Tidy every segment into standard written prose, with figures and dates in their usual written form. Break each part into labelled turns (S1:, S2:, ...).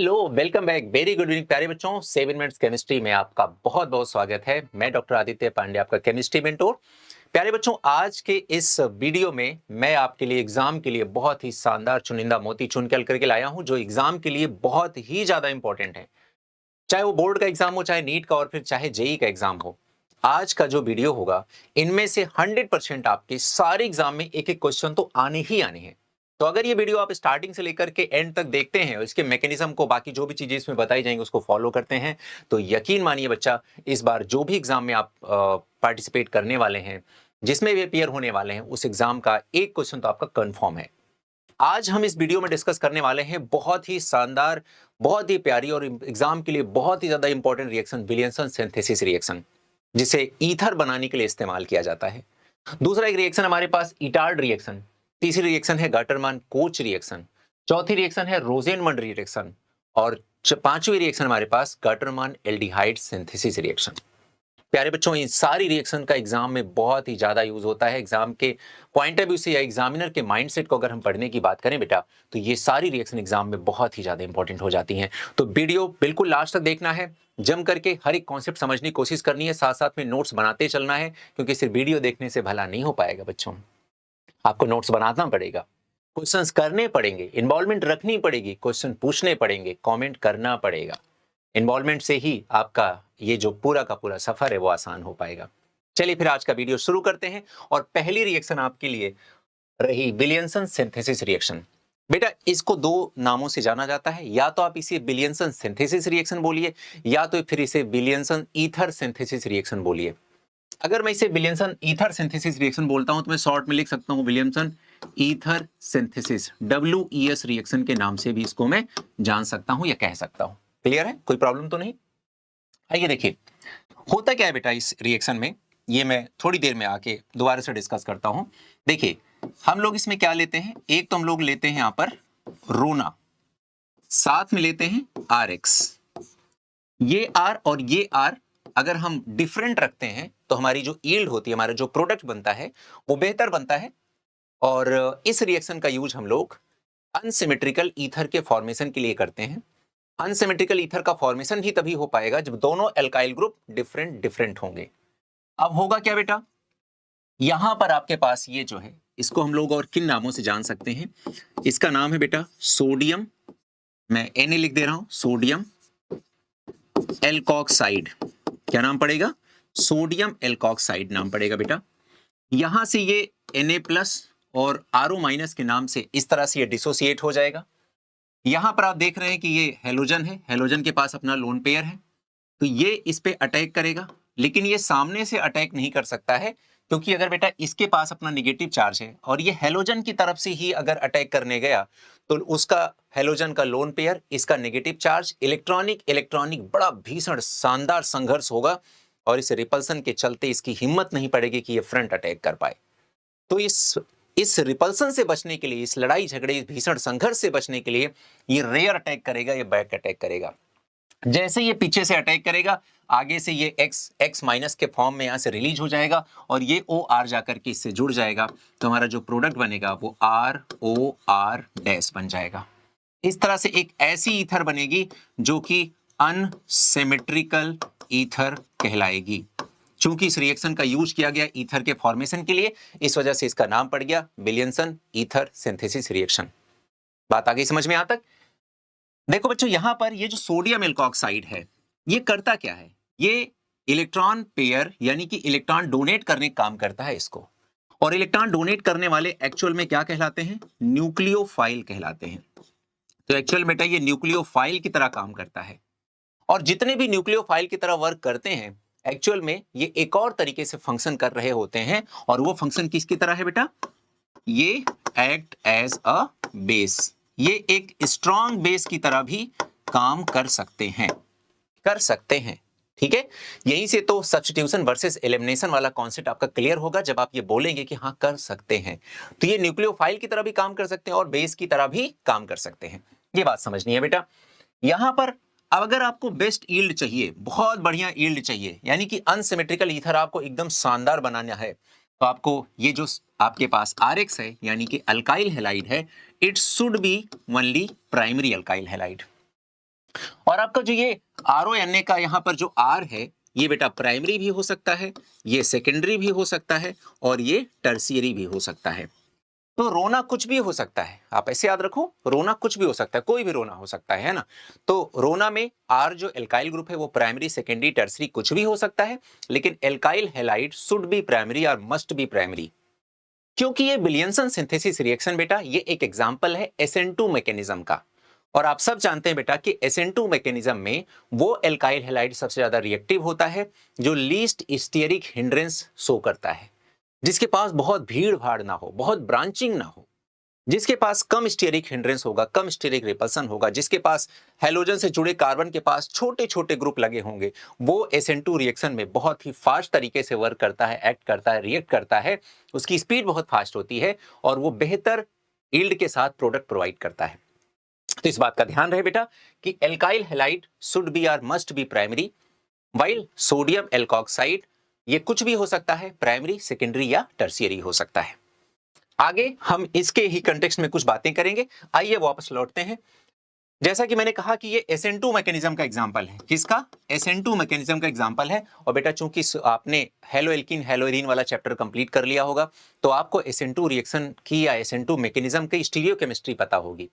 S1: Hello, welcome back. Very good evening प्यारे बच्चों। 7 minutes chemistry में आपका बहुत बहुत स्वागत है। मैं डॉक्टर आदित्य पांडे, आपका केमिस्ट्री मेंटोर। प्यारे बच्चों, आज के इस वीडियो में मैं आपके लिए एग्जाम के लिए बहुत ही शानदार चुनिंदा मोती चुन के करके लाया हूं, जो एग्जाम के लिए बहुत ही ज्यादा इंपॉर्टेंट है। चाहे वो बोर्ड का एग्जाम हो, चाहे नीट का, और फिर चाहे जेई का एग्जाम हो। आज का जो वीडियो होगा, इनमें से 100% आपके सारे एग्जाम में एक एक क्वेश्चन तो आने ही आने हैं। तो अगर ये वीडियो आप स्टार्टिंग से लेकर के एंड तक देखते हैं और इसके मैकेनिज्म को, बाकी जो भी चीजें इसमें बताई जाएंगी उसको फॉलो करते हैं, तो यकीन मानिए बच्चा, इस बार जो भी एग्जाम में आप पार्टिसिपेट करने वाले हैं, जिसमें भी अपियर होने वाले हैं, उस एग्जाम का एक क्वेश्चन तो आपका कंफर्म है। आज हम इस वीडियो में डिस्कस करने वाले हैं बहुत ही शानदार, बहुत ही प्यारी और एग्जाम के लिए बहुत ही ज्यादा important reaction, Williamson synthesis reaction, जिसे ईथर बनाने के लिए इस्तेमाल किया जाता है। दूसरा एक रिएक्शन हमारे पास इटार्ड रिएक्शन, तीसरी रिएक्शन है गाटरमान कोच रिएक्शन, चौथी रिएक्शन है रोजेनमंड रिएक्शन, और पांचवी रिएक्शन हमारे पास गाटरमान एल्डिहाइड सिंथेसिस रिएक्शन। प्यारे बच्चों, इन सारी रिएक्शन का एग्जाम में बहुत ही ज्यादा यूज होता है। एग्जाम के पॉइंट ऑफ व्यू से या एग्जामिनर के माइंडसेट को अगर हम पढ़ने की बात करें बेटा, तो ये सारी रिएक्शन एग्जाम में बहुत ही ज्यादा इंपॉर्टेंट हो जाती हैं। तो वीडियो बिल्कुल लास्ट तक देखना है, जम करके हर एक कॉन्सेप्ट समझने की कोशिश करनी है, साथ साथ में नोट्स बनाते चलना है, क्योंकि सिर्फ वीडियो देखने से भला नहीं हो पाएगा बच्चों। आपको नोट्स बनाना पड़ेगा, क्वेश्चंस करने पड़ेंगे, इन्वॉल्वमेंट रखनी पड़ेगी, क्वेश्चन पूछने पड़ेंगे, कमेंट करना पड़ेगा। इन्वॉल्वमेंट से ही आपका ये जो पूरा का पूरा सफर है वो आसान हो पाएगा। चलिए फिर आज का वीडियो शुरू करते हैं। और पहली रिएक्शन आपके लिए रही विलियमसन सिंथेसिस रिएक्शन। बेटा, इसको दो नामों से जाना जाता है, या तो आप इसे विलियमसन सिंथेसिस रिएक्शन बोलिए, या तो फिर इसे विलियमसन ईथर सिंथेसिस रिएक्शन बोलिए। अगर मैं इसे विलियमसन ईथर सिंथेसिस रिएक्शन बोलता हूं तो मैं शॉर्ट में लिख सकता हूं Williamson ether synthesis, WES reaction के नाम से भी इसको मैं जान सकता हूं या कह सकता हूं। क्लियर है? कोई प्रॉब्लम तो नहीं? आइए देखिए, होता क्या है बेटा इस रिएक्शन में, ये मैं थोड़ी देर में आके दोबारा से डिस्कस करता हूं। देखिए, हम लोग इसमें क्या लेते हैं, एक तो हम लोग लेते हैं यहां पर रोना, साथ में लेते हैं RX। ये R और ये R अगर हम डिफरेंट रखते हैं तो हमारी जो यील्ड होती है, हमारा जो प्रोडक्ट बनता है वो बेहतर बनता है। और इस रिएक्शन का यूज हम लोग अनसिमेट्रिकल ईथर के फॉर्मेशन के लिए करते हैं। अनसिमेट्रिकल ईथर का फॉर्मेशन ही तभी हो पाएगा जब दोनों एल्काइल ग्रुप डिफरेंट डिफरेंट होंगे। अब होगा क्या बेटा, यहां पर आपके पास ये जो है, इसको हम लोग और किन नामों से जान सकते हैं, इसका नाम है बेटा सोडियम, मैं Na लिख दे रहा हूं, सोडियम एल्कोक्साइड। क्या नाम पड़ेगा? सोडियम एल्कोक्साइड नाम पड़ेगा बेटा। यहां से ये Na प्लस और RO माइनस के नाम से इस तरह से ये डिसोसिएट हो जाएगा। यहां पर आप देख रहे हैं कि ये हेलोजन है, हेलोजन के पास अपना लोन पेयर है, तो ये इस पे अटैक करेगा, लेकिन ये सामने से अटैक नहीं कर सकता है, क्योंकि अगर बेटा इसके पास अपना नेगेटिव चार्ज है और ये हेलोजन की तरफ से ही अगर अटैक करने गया, तो उसका हेलोजन का लोन पेयर, इसका नेगेटिव चार्ज, इलेक्ट्रॉनिक इलेक्ट्रॉनिक बड़ा भीषण शानदार संघर्ष होगा, और इस रिपल्सन के चलते इसकी हिम्मत नहीं पड़ेगी कि ये फ्रंट अटैक कर पाए। तो इस रिपल्सन से बचने के लिए, इस लड़ाई झगड़े, इस भीषण संघर्ष से बचने के लिए ये रेयर अटैक करेगा, ये बैक अटैक करेगा। जैसे ये पीछे से अटैक करेगा, आगे से ये x माइनस के फॉर्म में यहां से रिलीज हो जाएगा, और ये OR जाकर के इससे जुड़ जाएगा, तो हमारा जो प्रोडक्ट बनेगा वो ROR डैश बन जाएगा। इस तरह से एक ऐसी ईथर बनेगी जो कि अनसिमेट्रिकल ईथर कहलाएगी। चूंकि इस रिएक्शन का यूज किया गया ईथर के फॉर्मेशन के लिए, इस वजह से इसका नाम पड़ गया विलियमसन ईथर सिंथेसिस रिएक्शन। बात आ गई समझ में? यहां तक देखो बच्चों, यहां पर ये जो सोडियम एल्कोक्साइड है, ये करता क्या है, ये इलेक्ट्रॉन पेयर यानी कि इलेक्ट्रॉन डोनेट करने का काम करता है इसको। और इलेक्ट्रॉन डोनेट करने वाले एक्चुअल में क्या कहलाते हैं? न्यूक्लियोफाइल कहलाते हैं। तो एक्चुअल बेटा ये न्यूक्लियोफाइल की तरह काम करता है। और जितने भी न्यूक्लियोफाइल की तरह वर्क करते हैं, एक्चुअल में ये एक और तरीके से फंक्शन कर रहे होते हैं, और वो फंक्शन किसकी तरह है बेटा? ये एक्ट एज अ बेस, ये एक स्ट्रॉन्ग बेस की तरह भी काम कर सकते हैं, कर सकते हैं। ठीक है, यहीं से तो सब्स्टिट्यूशन वर्सेस एलिमिनेशन वाला कॉन्सेप्ट आपका क्लियर होगा जब आप ये बोलेंगे कि हाँ कर सकते हैं। तो ये न्यूक्लियोफाइल की तरह भी काम कर सकते हैं और बेस की तरह भी काम कर सकते हैं, ये बात समझनी है बेटा। यहां पर अब अगर आपको बेस्ट यील्ड चाहिए, बहुत बढ़िया यील्ड चाहिए, यानी कि अनसिमेट्रिकल ईथर आपको एकदम शानदार बनाना है, तो आपको ये जो आपके पास RX है यानी कि अल्काइल हैलाइड है, it should be only primary alkyl halide. और आपका जो ये RONA का यहाँ पर जो R है, ये बेटा प्राइमरी भी हो सकता है, ये सेकेंडरी भी हो सकता है और ये टर्शियरी भी हो सकता है। तो रोना कुछ भी हो सकता है, आप ऐसे याद रखो, रोना कुछ भी हो सकता है, कोई भी रोना हो सकता है ना। तो रोना में आर जो एल्काइल ग्रुप है वो प्राइमरी, सेकेंडरी, टर्सरी कुछ भी हो सकता है, लेकिन alkyl halide should be primary और मस्ट बी प्राइमरी, क्योंकि ये विलियमसन सिंथेसिस रिएक्शन बेटा ये एक एग्जांपल है SN2 मैकेनिज्म का। और आप सब जानते हैं बेटा कि SN2 मैकेनिज्म में वो एल्काइल हैलाइड सबसे ज्यादा रिएक्टिव होता है जो लीस्ट स्टीयरिक हिंड्रेंस शो करता है, जिसके पास बहुत भीड़ भाड़ ना हो, बहुत ब्रांचिंग ना हो, जिसके पास कम स्टीयरिक हिंड्रेंस होगा, कम स्टीयरिक रिपल्सन होगा, जिसके पास हैलोजन से जुड़े कार्बन के पास छोटे छोटे ग्रुप लगे होंगे, वो SN2 रिएक्शन में बहुत ही फास्ट तरीके से वर्क करता है, एक्ट करता है, रिएक्ट करता है, उसकी स्पीड बहुत फास्ट होती है और वो बेहतर यील्ड के साथ प्रोडक्ट प्रोवाइड करता है। तो इस बात का ध्यान रहे बेटा कि alkyl halide should be or must be primary, while sodium alkoxide ये कुछ भी हो सकता है, प्राइमरी, सेकेंडरी या टर्शियरी हो सकता है। आगे हम इसके ही कंटेक्स्ट में कुछ बातें करेंगे। आइए वापस लौटते हैं। जैसा कि मैंने कहा कि ये SN2 मैकेनिज्म का एग्जांपल है, किसका? SN2 मैकेनिज्म का एग्जांपल है। और बेटा चूंकि आपने हेलोएल्कीन हेलोएरीन वाला चैप्टर कंप्लीट कर लिया होगा तो आपको SN2 रिएक्शन की या SN2 मैकेनिज्म की स्टीरियोकेमिस्ट्री पता होगी।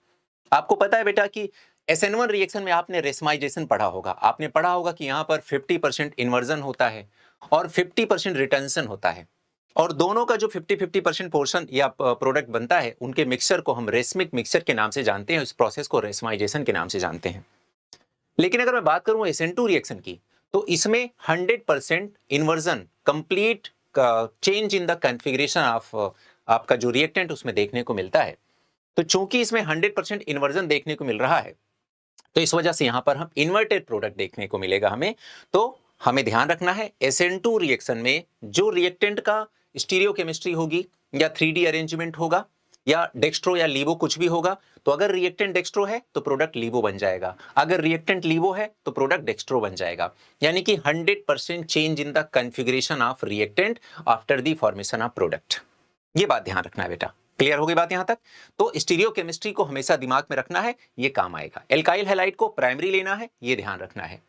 S1: आपको पता है बेटा कि SN1 रिएक्शन में आपने रेसमाइजेशन पढ़ा होगा, आपने पढ़ा होगा कि यहाँ पर 50% इन्वर्जन होता है और 50% रिटेंशन होता है, और दोनों का जो 50-50% पोर्शन या प्रोडक्ट बनता है उनके मिक्सचर को हम रेसमिक मिक्सचर के नाम से जानते हैं, इस प्रोसेस को रेसमाइजेशन के नाम से जानते हैं। लेकिन अगर मैं बात करूं SN2 रिएक्शन की तो इसमें 100% inversion, complete change in the configuration of आपका जो रिएक्टेंट उसमें देखने को मिलता है। तो चूंकि इसमें 100% इन्वर्जन देखने को मिल रहा है तो इस वजह से यहां पर हम इन्वर्टेड प्रोडक्ट देखने को मिलेगा हमें। तो हमें ध्यान रखना है SN2 रिएक्शन में जो रिएक्टेंट का स्टीरियोकेमिस्ट्री होगी या 3D अरेंजमेंट होगा या डेक्स्ट्रो या लीवो कुछ भी होगा, तो अगर रिएक्टेंट डेक्स्ट्रो है तो प्रोडक्ट लीवो बन जाएगा, अगर रिएक्टेंट लीवो है तो प्रोडक्ट डेक्स्ट्रो बन जाएगा। यानी कि 100% change in the configuration of reactant after the formation of product. ये बात ध्यान रखना है बेटा। क्लियर हो गई बात यहां तक? तो स्टीरियोकेमिस्ट्री को हमेशा दिमाग में रखना है, ये काम आएगा। एल्काइल हैलाइड को प्राइमरी लेना है, ये ध्यान रखना है।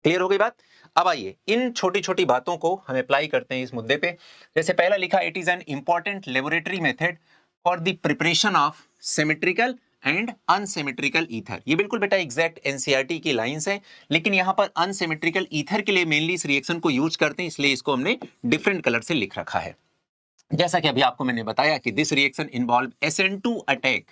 S1: क्लियर हो गई बात? अब आइए इन छोटी छोटी बातों को हम अप्लाई करते हैं इस मुद्दे पे। जैसे पहला लिखा, it is an important laboratory method for the preparation of symmetrical and unsymmetrical ether. ये बिल्कुल बेटा एग्जैक्ट एनसीईआरटी की लाइंस है, लेकिन यहां पर अनसिमेट्रिकल ईथर के लिए मेनली इस रिएक्शन को यूज करते हैं, इसलिए इसको हमने डिफरेंट कलर से लिख रखा है। जैसा कि अभी आपको मैंने बताया कि this reaction involve SN2 attack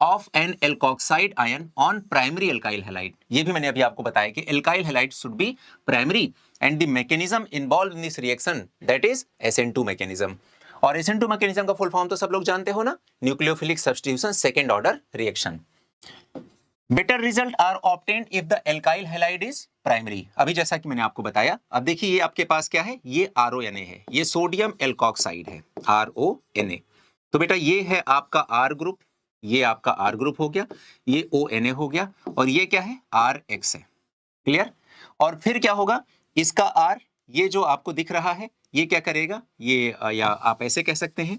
S1: of an alkoxide ion on primary alkyl halide. ये भी मैंने अभी आपको बताया कि alkyl halide should be primary and the mechanism involve in this reaction that is SN2 mechanism. और SN2 मैकेनिज्म का full form तो सब लोग जानते हो ना, nucleophilic substitution second order reaction. Better result are obtained if the alkyl halide is primary. अभी जैसा कि मैंने आपको बताया, अब देखिए ये आपके पास क्या है, ये RONA है, ये सोडियम एल्कोक्साइड है RONA। तो बेटा ये है आपका R ग्रुप, ये आपका R ग्रुप हो गया, ये ONA हो गया, और ये क्या है RX है। क्लियर? और फिर क्या होगा, इसका R ये जो आपको दिख रहा है ये क्या करेगा, ये या आप ऐसे कह सकते हैं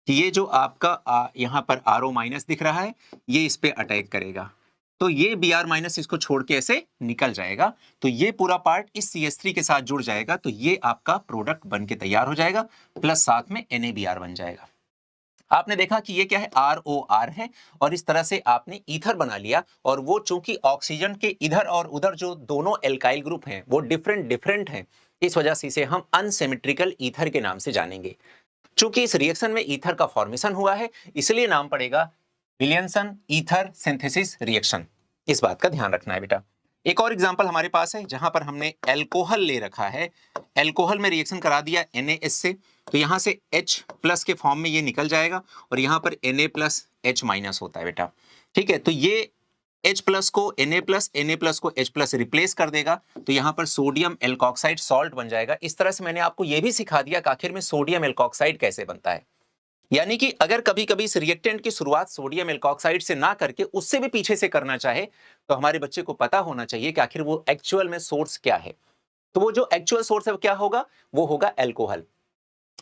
S1: कि ये जो आपका यहाँ पर RO माइनस दिख रहा है ये इस पे अटैक करेगा, तो ये Br माइनस इसको छोड़ के ऐसे निकल जाएगा, तो ये पूरा पार्ट इस CH3 के साथ जुड़ जाएगा, तो ये आपका प्रोडक्ट बन के तैयार हो जाएगा, प्लस साथ में NaBr बन जाएगा। आपने देखा कि ये क्या है, ROR है, और इस तरह से आपने ईथर बना लिया, और वो चूंकि ऑक्सीजन के इधर और उधर जो दोनों एल्काइल ग्रुप हैं वो डिफरेंट डिफरेंट हैं, इस वजह से इसे हम अनसिमेट्रिकल ईथर के नाम से जानेंगे। चूंकि इस रिएक्शन में ईथर का फॉर्मेशन हुआ है इसलिए नाम पड़ेगा विलियमसन ईथर सिंथेसिस रिएक्शन। इस बात का ध्यान रखना है बेटा। एक और एग्जांपल हमारे पास है जहां पर हमने एल्कोहल ले रखा है, एल्कोहल में रिएक्शन करा दिया NaS से, तो यहां से H प्लस के फॉर्म में ये निकल जाएगा और यहां पर Na प्लस H माइनस होता है बेटा। ठीक है, तो ये H प्लस को Na प्लस को H प्लस रिप्लेस कर देगा, तो यहां पर सोडियम एल्कोक्साइड सॉल्ट बन जाएगा। इस तरह से मैंने आपको यह भी सिखा दिया कि आखिर में सोडियम एल्कोक्साइड कैसे बनता है। यानी कि अगर कभी कभी इस रिएक्टेंट की शुरुआत सोडियम एल्कोक्साइड से ना करके उससे भी पीछे से करना चाहे, तो हमारे बच्चे को पता होना चाहिए कि आखिर वो एक्चुअल में सोर्स क्या है। तो वो जो एक्चुअल सोर्स है वो क्या होगा, वो होगा एल्कोहल।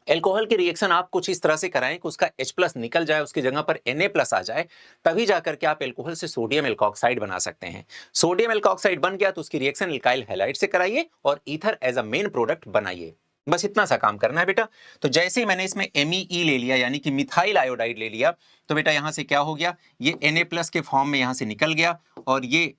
S1: एल्कोहल की रिएक्शन आप कुछ इस तरह से कराएं कि उसका H+ निकल जाए, उसकी जगह पर Na+ आ जाए, तभी जाकर के आप एल्कोहल से सोडियम एल्कोक्साइड बना सकते हैं। सोडियम एल्कोक्साइड बन गया तो उसकी रिएक्शन एल्काइल हैलाइड से कराइए और ether as a main product बनाइए। बस इतना सा काम करना है बेटा। तो जैसे ही मैंने इसमें Me ले लिया यानी कि मिथाइल आयोडाइड ले लिया, तो बेटा यहां से क्या हो गया, ये Na+ के फॉर्म में यहां से निकल गया और ये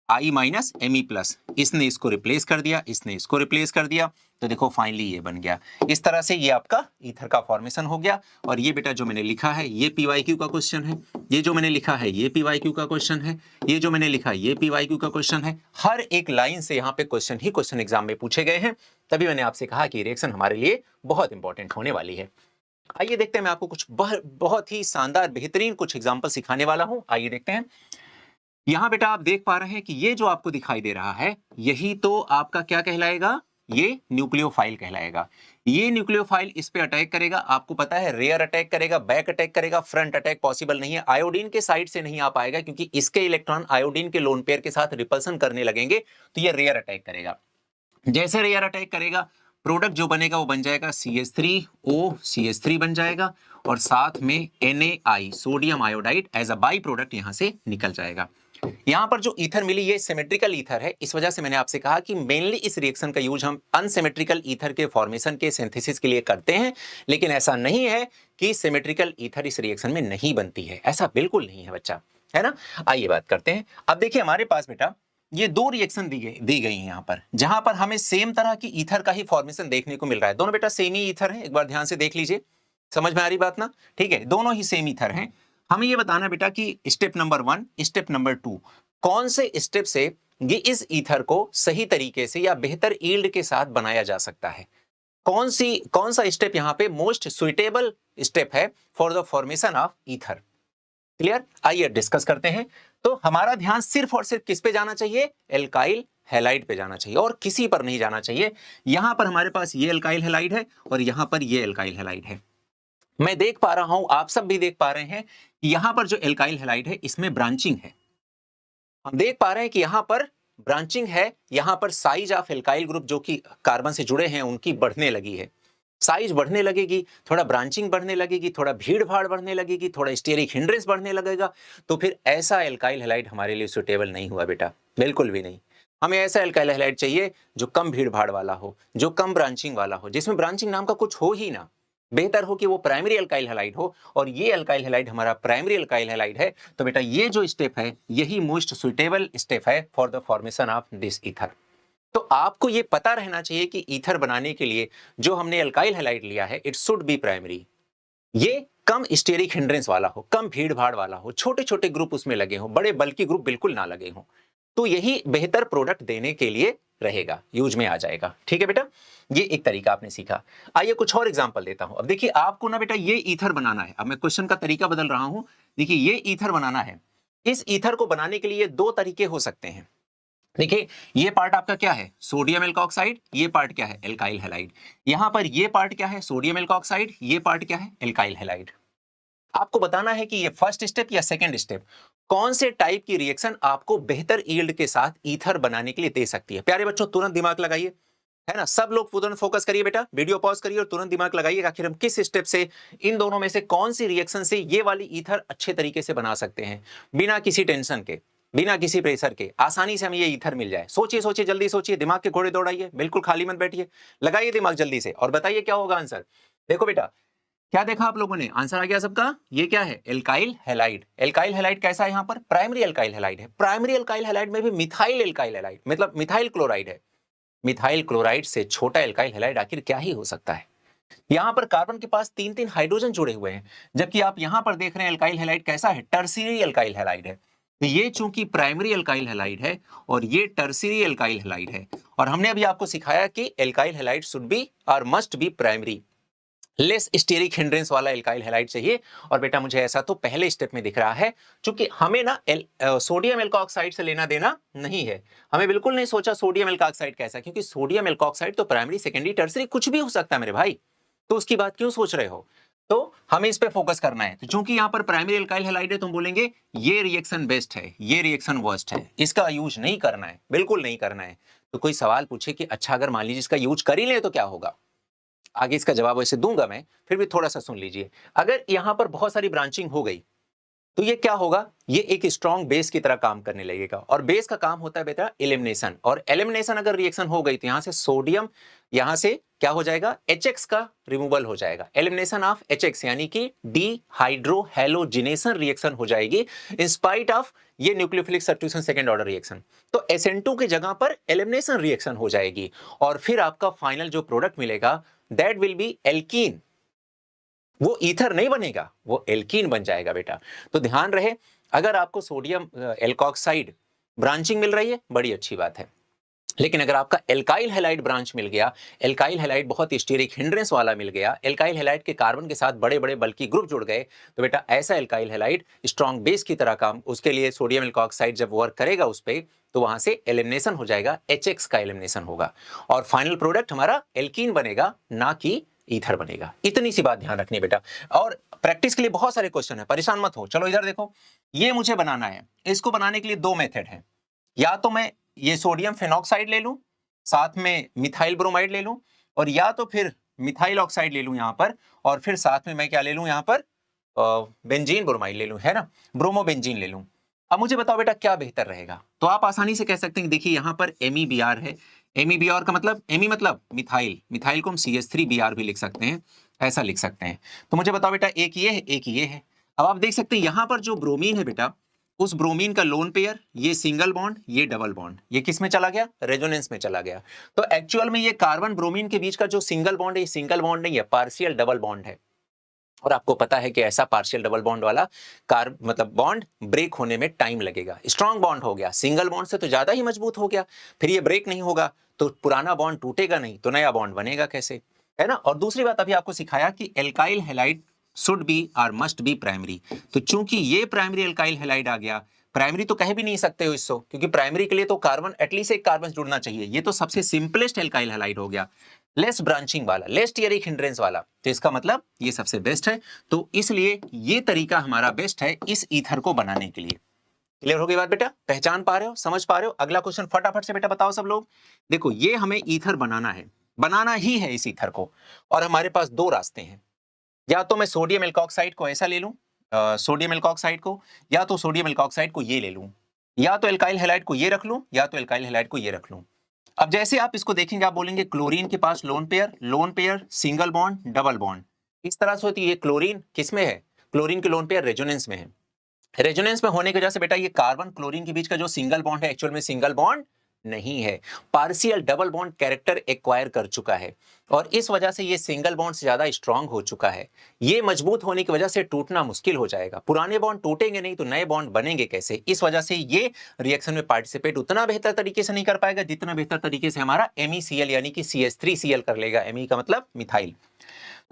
S1: I-Me+, इसने इसको रिप्लेस कर दिया, इसने इसको रिप्लेस कर दिया, तो देखो फाइनली ये बन गया। इस तरह से ये आपका ईथर का फॉर्मेशन हो गया। और ये बेटा जो मैंने लिखा है ये PYQ का क्वेश्चन है, ये जो मैंने लिखा है ये PYQ का क्वेश्चन है, ये जो मैंने लिखा ये PYQ का क्वेश्चन है। हर एक लाइन से यहाँ पे क्वेश्चन ही क्वेश्चन एग्जाम में पूछे गए हैं। तभी मैंने आपसे कहा कि रिएक्शन हमारे लिए बहुत इंपॉर्टेंट होने वाली है। आइए देखते हैं, मैं आपको कुछ बहुत ही शानदार बेहतरीन कुछ एग्जाम्पल सिखाने वाला हूँ। आइए देखते हैं। यहां बेटा आप देख पा रहे हैं कि ये जो आपको दिखाई दे रहा है यही तो आपका क्या कहलाएगा, ये न्यूक्लियोफाइल कहलाएगा। ये न्यूक्लियोफाइल इस पे अटैक करेगा। आपको पता है रेयर अटैक करेगा, बैक अटैक करेगा, फ्रंट अटैक पॉसिबल नहीं है। आयोडीन के साइड से नहीं आ पाएगा क्योंकि इसके इलेक्ट्रॉन आयोडीन के लोन पेयर के साथ रिपल्सन करने लगेंगे, तो ये रेयर अटैक करेगा। जैसे रेयर अटैक करेगा, प्रोडक्ट जो बनेगा वो बन जाएगा CH3O, बन जाएगा और साथ में NaI sodium iodide as a by product यहां से निकल जाएगा। यहां पर जो ईथर मिली ये सिमेट्रिकल ईथर है। इस वजह से मैंने आपसे कहा कि मेनली इस रिएक्शन का यूज हम अनसिमेट्रिकल ईथर के फॉर्मेशन के सिंथेसिस के लिए करते हैं, लेकिन ऐसा नहीं है कि सिमेट्रिकल ईथर इस रिएक्शन में नहीं बनती है, ऐसा बिल्कुल नहीं है बच्चा, है ना। आइए बात करते हैं। अब देखिए हमारे पास बेटा ये दो रिएक्शन दी गई हैं यहाँ पर, जहां पर हमें सेम तरह की ईथर का ही फॉर्मेशन देखने को मिल रहा है। दोनों बेटा सेम ही ईथर है, एक बार ध्यान से देख लीजिए, समझ में आ रही बात ना। ठीक है, दोनों ही सेम ईथर हैं। हमें ये बताना बेटा कि स्टेप नंबर 1, स्टेप नंबर 2, कौन से स्टेप से ये इस ईथर को सही तरीके से या बेहतर यील्ड के साथ बनाया जा सकता है। कौन सा स्टेप यहाँ पे मोस्ट सुइटेबल स्टेप है for the formation of ether. Clear, आइए डिस्कस करते हैं। तो हमारा ध्यान सिर्फ और सिर्फ किस पे जाना चाहिए, एल्काइल हैलाइड पे जाना चाहिए और किसी पर नहीं जाना चाहिए। यहां पर हमारे पास ये एल्काइल हैलाइड है और यहां पर ये एल्काइल हैलाइड है। मैं देख पा रहा हूं, आप सब भी देख पा रहे हैं कि यहां पर जो एल्काइल हैलाइड है इसमें ब्रांचिंग है। हम देख पा रहे हैं कि यहां पर ब्रांचिंग है, यहां पर साइज ऑफ एल्काइल ग्रुप जो कि कार्बन से जुड़े हैं उनकी बढ़ने लगी है। साइज बढ़ने लगेगी, थोड़ा ब्रांचिंग बढ़ने लगेगी, थोड़ा भीड़ भाड़ बढ़ने लगेगी, थोड़ा स्टेरिक हिंड्रेंस बढ़ने लगेगा, तो फिर ऐसा एल्काइल हैलाइड हमारे लिए सुटेबल नहीं हुआ बेटा, बिल्कुल भी नहीं। हमें ऐसा एल्काइल हैलाइड चाहिए जो कम भीड़ भाड़ वाला हो, जो कम ब्रांचिंग वाला हो, जिसमें ब्रांचिंग नाम का कुछ हो ही ना। बेहतर हो कि वो प्राइमरी एल्काइल हैलाइड हो, और ये एल्काइल हैलाइड हमारा प्राइमरी एल्काइल हैलाइड है। तो बेटा ये जो स्टेप है यही मोस्ट सुटेबल स्टेप है for the formation of this ether. तो आपको ये पता रहना चाहिए कि ईथर बनाने के लिए जो हमने एल्काइल हैलाइड लिया है इट शुड बी प्राइमरी। ये कम स्टेरिक हिंड्रेंस वाला हो, कम भीड़ भाड़ वाला हो, छोटे छोटे ग्रुप उसमें लगे हो, बड़े बल्कि ग्रुप बिल्कुल ना लगे हो, तो यही बेहतर प्रोडक्ट देने के लिए रहेगा, यूज में आ जाएगा। ठीक है बेटा, ये एक तरीका आपने सीखा। आइए कुछ और एग्जांपल देता हूं। अब देखिए आपको ना बेटा ये ईथर बनाना है। अब मैं क्वेश्चन का तरीका बदल रहा हूं। देखिए ये ईथर बनाना है। इस ईथर को बनाने के लिए दो तरीके हो सकते हैं। देखिए ये पार्ट आपका क्या है, सोडियम एल्कोक्साइड, ये पार्ट क्या है, एल्काइल हैलाइड। यहां पर ये पार्ट क्या है, सोडियम एल्कोक्साइड, ये पार्ट क्या है, एल्काइल हैलाइड। आपको बताना है कि ये फर्स्ट स्टेप या सेकंड स्टेप, कौन से टाइप की रिएक्शन आपको बेहतर यील्ड के साथ ईथर बनाने के लिए दे सकती है। प्यारे बच्चों तुरंत दिमाग लगाइए, है ना, सब लोग तुरंत फोकस करिए बेटा, वीडियो पॉज करिए और तुरंत दिमाग लगाइए आखिर हम किस स्टेप से, इन दोनों में से कौन सी रिएक्शन से ये वाली ईथर अच्छे तरीके से बना सकते हैं, बिना किसी टेंशन के, बिना किसी प्रेशर के, आसानी से हमें ये ईथर मिल जाए। सोचिए सोचिए, जल्दी सोचिए, दिमाग के घोड़े दौड़ाइए, बिल्कुल खाली मत बैठिए, लगाइए दिमाग जल्दी से और बताइए क्या होगा आंसर। देखो बेटा क्या देखा आप लोगों ने, आंसर आ गया सबका। ये क्या है, एल्काइल हैलाइड। एल्काइल हैलाइड कैसा है, यहाँ पर प्राइमरी एल्काइल हैलाइड है। प्राइमरी एल्काइल हैलाइड में भी मिथाइल एल्काइल हैलाइड, मतलब मिथाइल क्लोराइड है। मिथाइल क्लोराइड से छोटा एल्काइल हैलाइड आखिर क्या ही हो सकता है। यहां पर कार्बन के पास तीन तीन हाइड्रोजन जुड़े हुए हैं, जबकि आप यहां पर देख रहे हैं एल्काइल हैलाइड कैसा है, टर्शियरी एल्काइल हैलाइड है। तो ये चूंकि प्राइमरी एल्काइल हैलाइड है और ये टर्शियरी एल्काइल हैलाइड है, और हमने अभी आपको सिखाया कि एल्काइल हैलाइड शुड बी और must be primary, less steric hindrance वाला एल्काइल हैलाइड चाहिए। और बेटा मुझे ऐसा तो पहले स्टेप में दिख रहा है, क्योंकि हमें ना सोडियम एल्कोक्साइड से लेना देना नहीं है। हमें बिल्कुल नहीं सोचा सोडियम एल्कोक्साइड कैसा, क्योंकि सोडियम एल्कोक्साइड तो प्राइमरी सेकेंडरी टर्सरी कुछ भी हो सकता है मेरे भाई, तो उसकी बात क्यों सोच रहे हो। तो हमें इस पे फोकस करना है। तो चूंकि यहाँ पर प्राइमरी एल्काइल हैलाइड है तो हम बोलेंगे ये रिएक्शन बेस्ट है, ये रिएक्शन वर्स्ट है, इसका यूज नहीं करना है, बिल्कुल नहीं करना है। तो कोई सवाल पूछे कि अच्छा अगर मान लीजिए इसका यूज कर ही ले तो क्या होगा, आगे इसका जवाब वैसे दूंगा मैं, फिर भी थोड़ा सा सुन लीजिए। अगर यहां पर बहुत सारी ब्रांचिंग हो गई तो ये क्या होगा, ये एक स्ट्रॉन्ग बेस की तरह काम करने लगेगा, और बेस का काम होता है बेटा एलिमिनेशन, और एलिमिनेशन अगर रिएक्शन हो गई तो यहां से सोडियम, यहां से क्या हो जाएगा, HX का रिमूवल हो जाएगा, एलिमिनेशन ऑफ HX, यानी कि डीहाइड्रोहैलोजिनेशन रिएक्शन हो जाएगी इन स्पाइट ऑफ ये nucleophilic substitution second order reaction. तो SN2 की जगह पर एलिमिनेशन रिएक्शन हो जाएगी, और फिर आपका फाइनल जो प्रोडक्ट मिलेगा दैट विल बी एल्कीन। वो ईथर नहीं बनेगा, वो एल्कीन बन जाएगा बेटा। तो ध्यान रहे, अगर आपको सोडियम एल्कोक्साइड ब्रांचिंग मिल रही है, बड़ी अच्छी बात है, लेकिन अगर आपका एल्काइल हैलाइड ब्रांच मिल गया, एल्काइल हैलाइड बहुत स्टीरिक हिंड्रेंस वाला मिल गया, एल्काइल हैलाइड के कार्बन के साथ बड़े बड़े बल्कि ग्रुप जुड़ गए, तो बेटा ऐसा एल्काइल हैलाइड स्ट्रॉन्ग बेस की तरह काम, उसके लिए सोडियम एल्कोक्साइड जब वर्क करेगा उस पर, तो वहां से एलिमिनेशन हो जाएगा, HX का एलिमिनेशन होगा, और फाइनल प्रोडक्ट हमारा एल्कीन बनेगा, ना कि ईथर बनेगा। इतनी सी बात ध्यान रखनी बेटा, और प्रैक्टिस के लिए बहुत सारे क्वेश्चन है, परेशान मत हो। चलो इधर देखो, ये मुझे बनाना है, इसको बनाने के लिए दो मेथड है, या तो मैं ये सोडियम फेनॉक्साइड ले लूं, साथ में मिथाइल ब्रोमाइड ले लूं, और या तो फिर मिथाइल ऑक्साइड ले लूं यहां पर, और फिर साथ में मैं क्या ले लूं यहां पर, बेंजीन ब्रोमाइड ले लूं, है ना, ब्रोमोबेंजीन ले लूं। अब मुझे बताओ बेटा क्या बेहतर रहेगा, तो आप आसानी से कह सकते हैं, देखिए यहां पर MEBR है, MEBR का मतलब, एमी मतलब मिथाइल, मिथाइल को हम CH3Br भी लिख सकते हैं, ऐसा लिख सकते हैं। तो मुझे बताओ बेटा, एक ये है, एक ये है। अब आप देख सकते हैं यहां पर जो ब्रोमीन है बेटा, उस ब्रोमीन का लोन पेयर, ये सिंगल बॉन्ड, ये डबल बॉन्ड, ये किस में चला गया, रेजोनेंस में चला गया। तो एक्चुअल में ये कार्बन ब्रोमीन के बीच का जो सिंगल बॉन्ड है, ये सिंगल बॉन्ड नहीं है, पार्शियल डबल बॉन्ड है। और आपको पता है कि ऐसा पार्शियल डबल बॉन्ड वाला मतलब बॉन्ड ब्रेक होने में टाइम लगेगा। स्ट्रॉन्ग बॉन्ड हो गया, सिंगल बॉन्ड से तो ज्यादा ही मजबूत हो गया, फिर ये ब्रेक नहीं होगा तो पुराना बॉन्ड टूटेगा नहीं, तो नया बॉन्ड बनेगा कैसे, है ना। और दूसरी बात अभी आपको सिखाया कि एल्काइल हैलाइड शुड बी और मस्ट बी प्राइमरी, तो चूंकि ये प्राइमरी एल्काइल हैलाइड आ गया, प्राइमरी तो कह भी नहीं सकते हो इसको, क्योंकि प्राइमरी के लिए तो कार्बन एटलीस्ट एक कार्बन जुड़ना चाहिए, ये तो सबसे सिंपलेस्ट एल्काइल हैलाइड हो गया, लेस ब्रांचिंग वाला, लेस स्टीरिक हिंड्रेंस वाला, तो इसका मतलब ये सबसे बेस्ट है। तो इसलिए ये तरीका हमारा बेस्ट है इस ईथर को बनाने के लिए। क्लियर हो गई बात बेटा, पहचान पा रहे हो, समझ पा रहे हो। अगला क्वेश्चन फटाफट से बेटा बताओ सब लोग। देखो ये हमें ईथर बनाना है, बनाना ही है इस ईथर को, और हमारे पास दो रास्ते हैं, या तो मैं सोडियम एल्कोक्साइड को ऐसा ले लूं, सोडियम एल्कोक्साइड को, या तो सोडियम एल्कोक्साइड को ये ले लूं, या तो एल्काइल हैलाइड को ये रख लूं, या तो एल्काइल हैलाइड को ये रख लूं। अब जैसे आप इसको देखेंगे, आप बोलेंगे क्लोरीन के पास lone pair single bond double bond, इस तरह से होती है। ये क्लोरीन किस में है, क्लोरीन के लोन पेयर रेजोनेंस में है, रेजोनेंस में होने की वजह से बेटा ये कार्बन क्लोरीन के बीच का जो सिंगल बॉन्ड है, एक्चुअल में सिंगल बॉन्ड नहीं है, partial double bond character acquire कर चुका है, और इस वजह से ये सिंगल बॉन्ड से ज्यादा स्ट्रांग हो चुका है। ये मजबूत होने की वजह से टूटना मुश्किल हो जाएगा, पुराने बॉन्ड टूटेंगे नहीं तो नए बॉन्ड बनेंगे कैसे, इस वजह से ये रिएक्शन में पार्टिसिपेट उतना बेहतर तरीके से नहीं कर पाएगा जितना बेहतर तरीके से हमारा MECl यानी कि CH3Cl कर लेगा, Me का मतलब मिथाइल।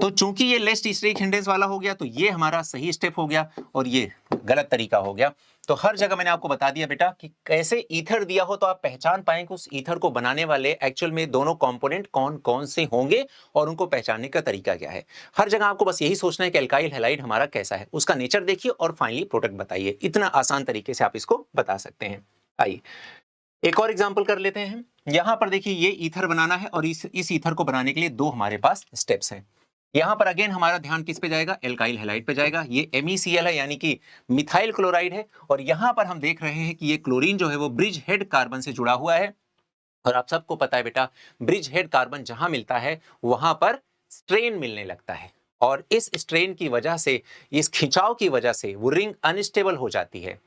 S1: तो चूंकि ये लेस स्टीरिक हिंड्रेंस वाला हो गया, तो ये हमारा सही स्टेप हो गया, और ये गलत तरीका हो गया। तो हर जगह मैंने आपको बता दिया बेटा कि कैसे ईथर दिया हो तो आप पहचान पाएंगे उस ईथर को बनाने वाले एक्चुअल में दोनों कंपोनेंट कौन कौन से होंगे, और उनको पहचानने का तरीका क्या है। हर जगह आपको बस यही सोचना है कि एल्काइल हैलाइड हमारा कैसा है, उसका नेचर देखिए और फाइनली प्रोडक्ट बताइए। इतना आसान तरीके से आप इसको बता सकते हैं। आइए एक और एग्जाम्पल कर लेते हैं। यहां पर देखिए ये ईथर बनाना है, और इस ईथर को बनाने के लिए दो हमारे पास स्टेप्स हैं। यहां पर अगेन हमारा ध्यान किस पे जाएगा, एल्काइल हैलाइड पे जाएगा। ये MECl है यानी कि मिथाइल क्लोराइड है, और यहां पर हम देख रहे हैं कि ये क्लोरीन जो है वो ब्रिज हेड कार्बन से जुड़ा हुआ है, और आप सबको पता है बेटा ब्रिज हेड कार्बन जहां मिलता है वहां पर स्ट्रेन मिलने लगता है, और इस स्ट्रेन की वजह से, इस खिंचाव की वजह से वो रिंग अनस्टेबल हो जाती है,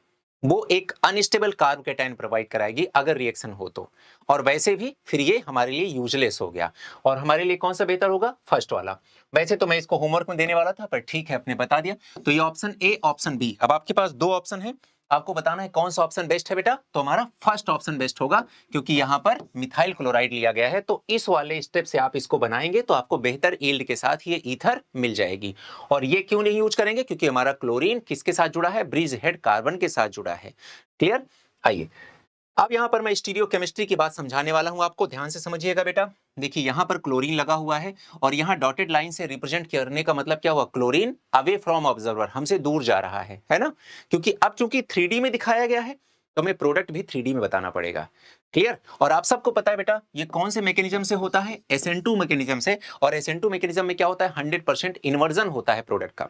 S1: वो एक अनस्टेबल कार्ब कैटायन प्रोवाइड कराएगी अगर रिएक्शन हो तो। और वैसे भी फिर ये हमारे लिए यूजलेस हो गया, और हमारे लिए कौन सा बेहतर होगा, फर्स्ट वाला। वैसे तो मैं इसको होमवर्क में देने वाला था, पर ठीक है आपने बता दिया। तो ये ऑप्शन ए, ऑप्शन बी, अब आपके पास दो ऑप्शन है, आपको बताना है कौन सा ऑप्शन बेस्ट है बेटा। तो हमारा फर्स्ट ऑप्शन बेस्ट होगा, क्योंकि यहां पर मिथाइल क्लोराइड लिया गया है, तो इस वाले स्टेप से आप इसको बनाएंगे तो आपको बेहतर यील्ड के साथ ये ईथर मिल जाएगी। और ये क्यों नहीं यूज करेंगे, क्योंकि हमारा क्लोरीन किसके साथ जुड़ा है, ब्रिज हेड कार्बन के साथ जुड़ा है। क्लियर। आइए अब यहां पर मैं स्टीरियो केमिस्ट्री की बात समझाने वाला हूं, आपको ध्यान से समझिएगा बेटा। देखिए यहां पर क्लोरीन लगा हुआ है, और यहां डॉटेड लाइन से रिप्रेजेंट करने का मतलब क्या हुआ, क्लोरीन अवे फ्रॉम ऑब्जर्वर, हमसे दूर जा रहा है ना, क्योंकि अब चूंकि 3D में दिखाया गया है, तो हमें प्रोडक्ट भी 3D में बताना पड़ेगा। क्लियर? और आप सबको पता है बेटा ये कौन से मैकेनिज्म से होता है? SN2 मैकेनिज्म से। और SN2 मैकेनिज्म में क्या होता है? 100% इन्वर्जन होता है प्रोडक्ट का।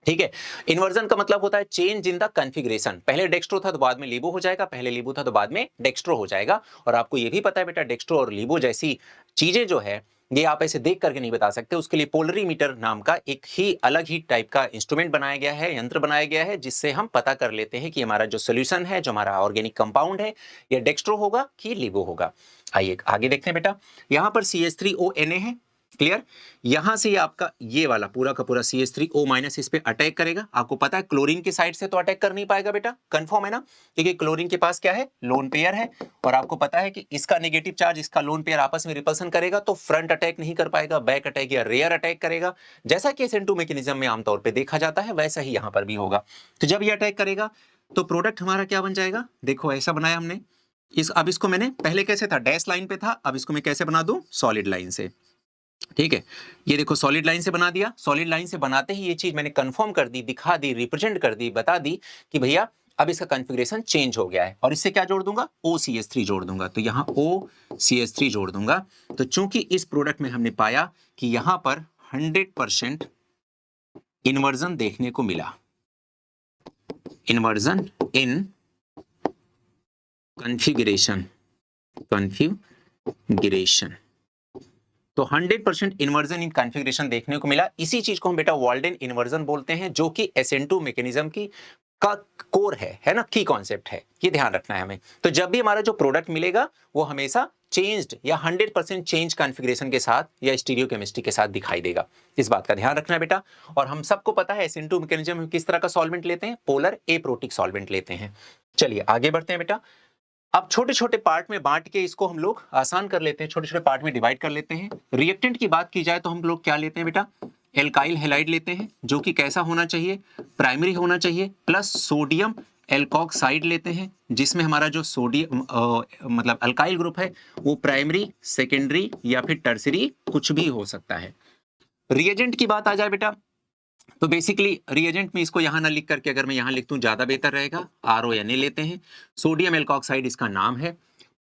S1: ठीक है, इन्वर्जन का मतलब होता है चेंज इन द कॉन्फ़िगरेशन। पहले डेक्स्ट्रो था तो बाद में लिबो हो जाएगा, पहले लिबो था तो बाद में डेक्स्ट्रो हो जाएगा। और आपको ये भी पता है बेटा डेक्स्ट्रो और लिबो जैसी चीजें जो है ये आप ऐसे देख करके नहीं बता सकते। उसके लिए पोलरीमीटर नाम का एक ही अलग ही टाइप का इंस्ट्रूमेंट बनाया गया है, यंत्र बनाया गया है, जिससे हम पता कर लेते हैं कि हमारा जो सोल्यूशन है, जो हमारा ऑर्गेनिक कंपाउंड है, ये डेक्स्ट्रो होगा कि लिबो होगा। आइए आगे देखते हैं बेटा। यहां पर CH3ONA है। क्लियर? यहां से ये आपका ये वाला पूरा का पूरा CH3O- इस पे अटैक करेगा। आपको पता है क्लोरीन की साइड से तो अटैक कर नहीं पाएगा बेटा, कंफर्म है ना? क्योंकि क्लोरीन के पास क्या है? लोन पेयर है। और आपको पता है कि इसका नेगेटिव चार्ज इसका लोन पेयर आपस में रिपल्सन करेगा, तो फ्रंट अटैक नहीं कर पाएगा, बैक अटैक या रेयर अटैक करेगा। जैसा कि SN2 मैकेनिज्म में आमतौर पर देखा जाता है वैसा ही यहां पर भी होगा। तो जब ये अटैक करेगा तो प्रोडक्ट हमारा क्या बन जाएगा? देखो ऐसा बनाया हमने। अब इसको मैंने पहले कैसे था? डैश लाइन पे था, अब इसको मैं कैसे बना दूं? सॉलिड लाइन से। ठीक है, ये देखो सॉलिड लाइन से बना दिया। सॉलिड लाइन से बनाते ही ये चीज मैंने कंफर्म कर दी, दिखा दी, रिप्रेजेंट कर दी, बता दी कि भैया अब इसका कॉन्फ़िगरेशन चेंज हो गया है। और इससे क्या जोड़ दूंगा? OCH3 जोड़ दूंगा। तो यहां OCH3 जोड़ दूंगा। तो चूंकि इस प्रोडक्ट में हमने पाया कि यहां पर 100% इन्वर्जन देखने को मिला, इन्वर्जन इन कॉन्फ़िगरेशन, कॉन्फ़िगरेशन, तो 100% इन्वर्जन इन कॉन्फ़िगरेशन देखने को मिला। इसी चीज को हम बेटा वाल्डन इन्वर्जन बोलते हैं, जो कि SN2 मैकेनिज्म की का कोर है ना, की कॉन्सेप्ट है। ये ध्यान रखना है हमें। तो जब भी हमारा जो प्रोडक्ट मिलेगा वो हमेशा चेंज्ड या 100% चेंज कॉन्फ़िगरेशन के साथ या स्टीरियोकेमिस्ट्री के साथ दिखाई देगा। इस बात का ध्यान रखना है बेटा। और हम सबको पता है SN2 मैकेनिज्म में किस तरह का सॉल्वेंट लेते हैं? पोलर एप्रोटिक सॉल्वेंट लेते हैं। चलिए आगे बढ़ते हैं बेटा। अब छोटे छोटे पार्ट में बांट के इसको हम लोग आसान कर लेते हैं, छोटे छोटे पार्ट में डिवाइड कर लेते हैं। रिएक्टेंट की बात की जाए तो हम लोग क्या लेते हैं बेटा? एल्काइल हैलाइड लेते हैं, जो कि कैसा होना चाहिए? प्राइमरी होना चाहिए, प्लस सोडियम एल्कोक्साइड लेते हैं, जिसमें हमारा जो सोडियम मतलब अल्काइल ग्रुप है वो प्राइमरी, सेकेंडरी या फिर टर्सरी कुछ भी हो सकता है। रिएजेंट की बात आ जाए बेटा तो बेसिकली रिएजेंट में इसको यहां ना लिख करके अगर मैं यहां लिख दूं ज्यादा बेहतर रहेगा। RONA लेते हैं, सोडियम एल्कोक्साइड इसका नाम है।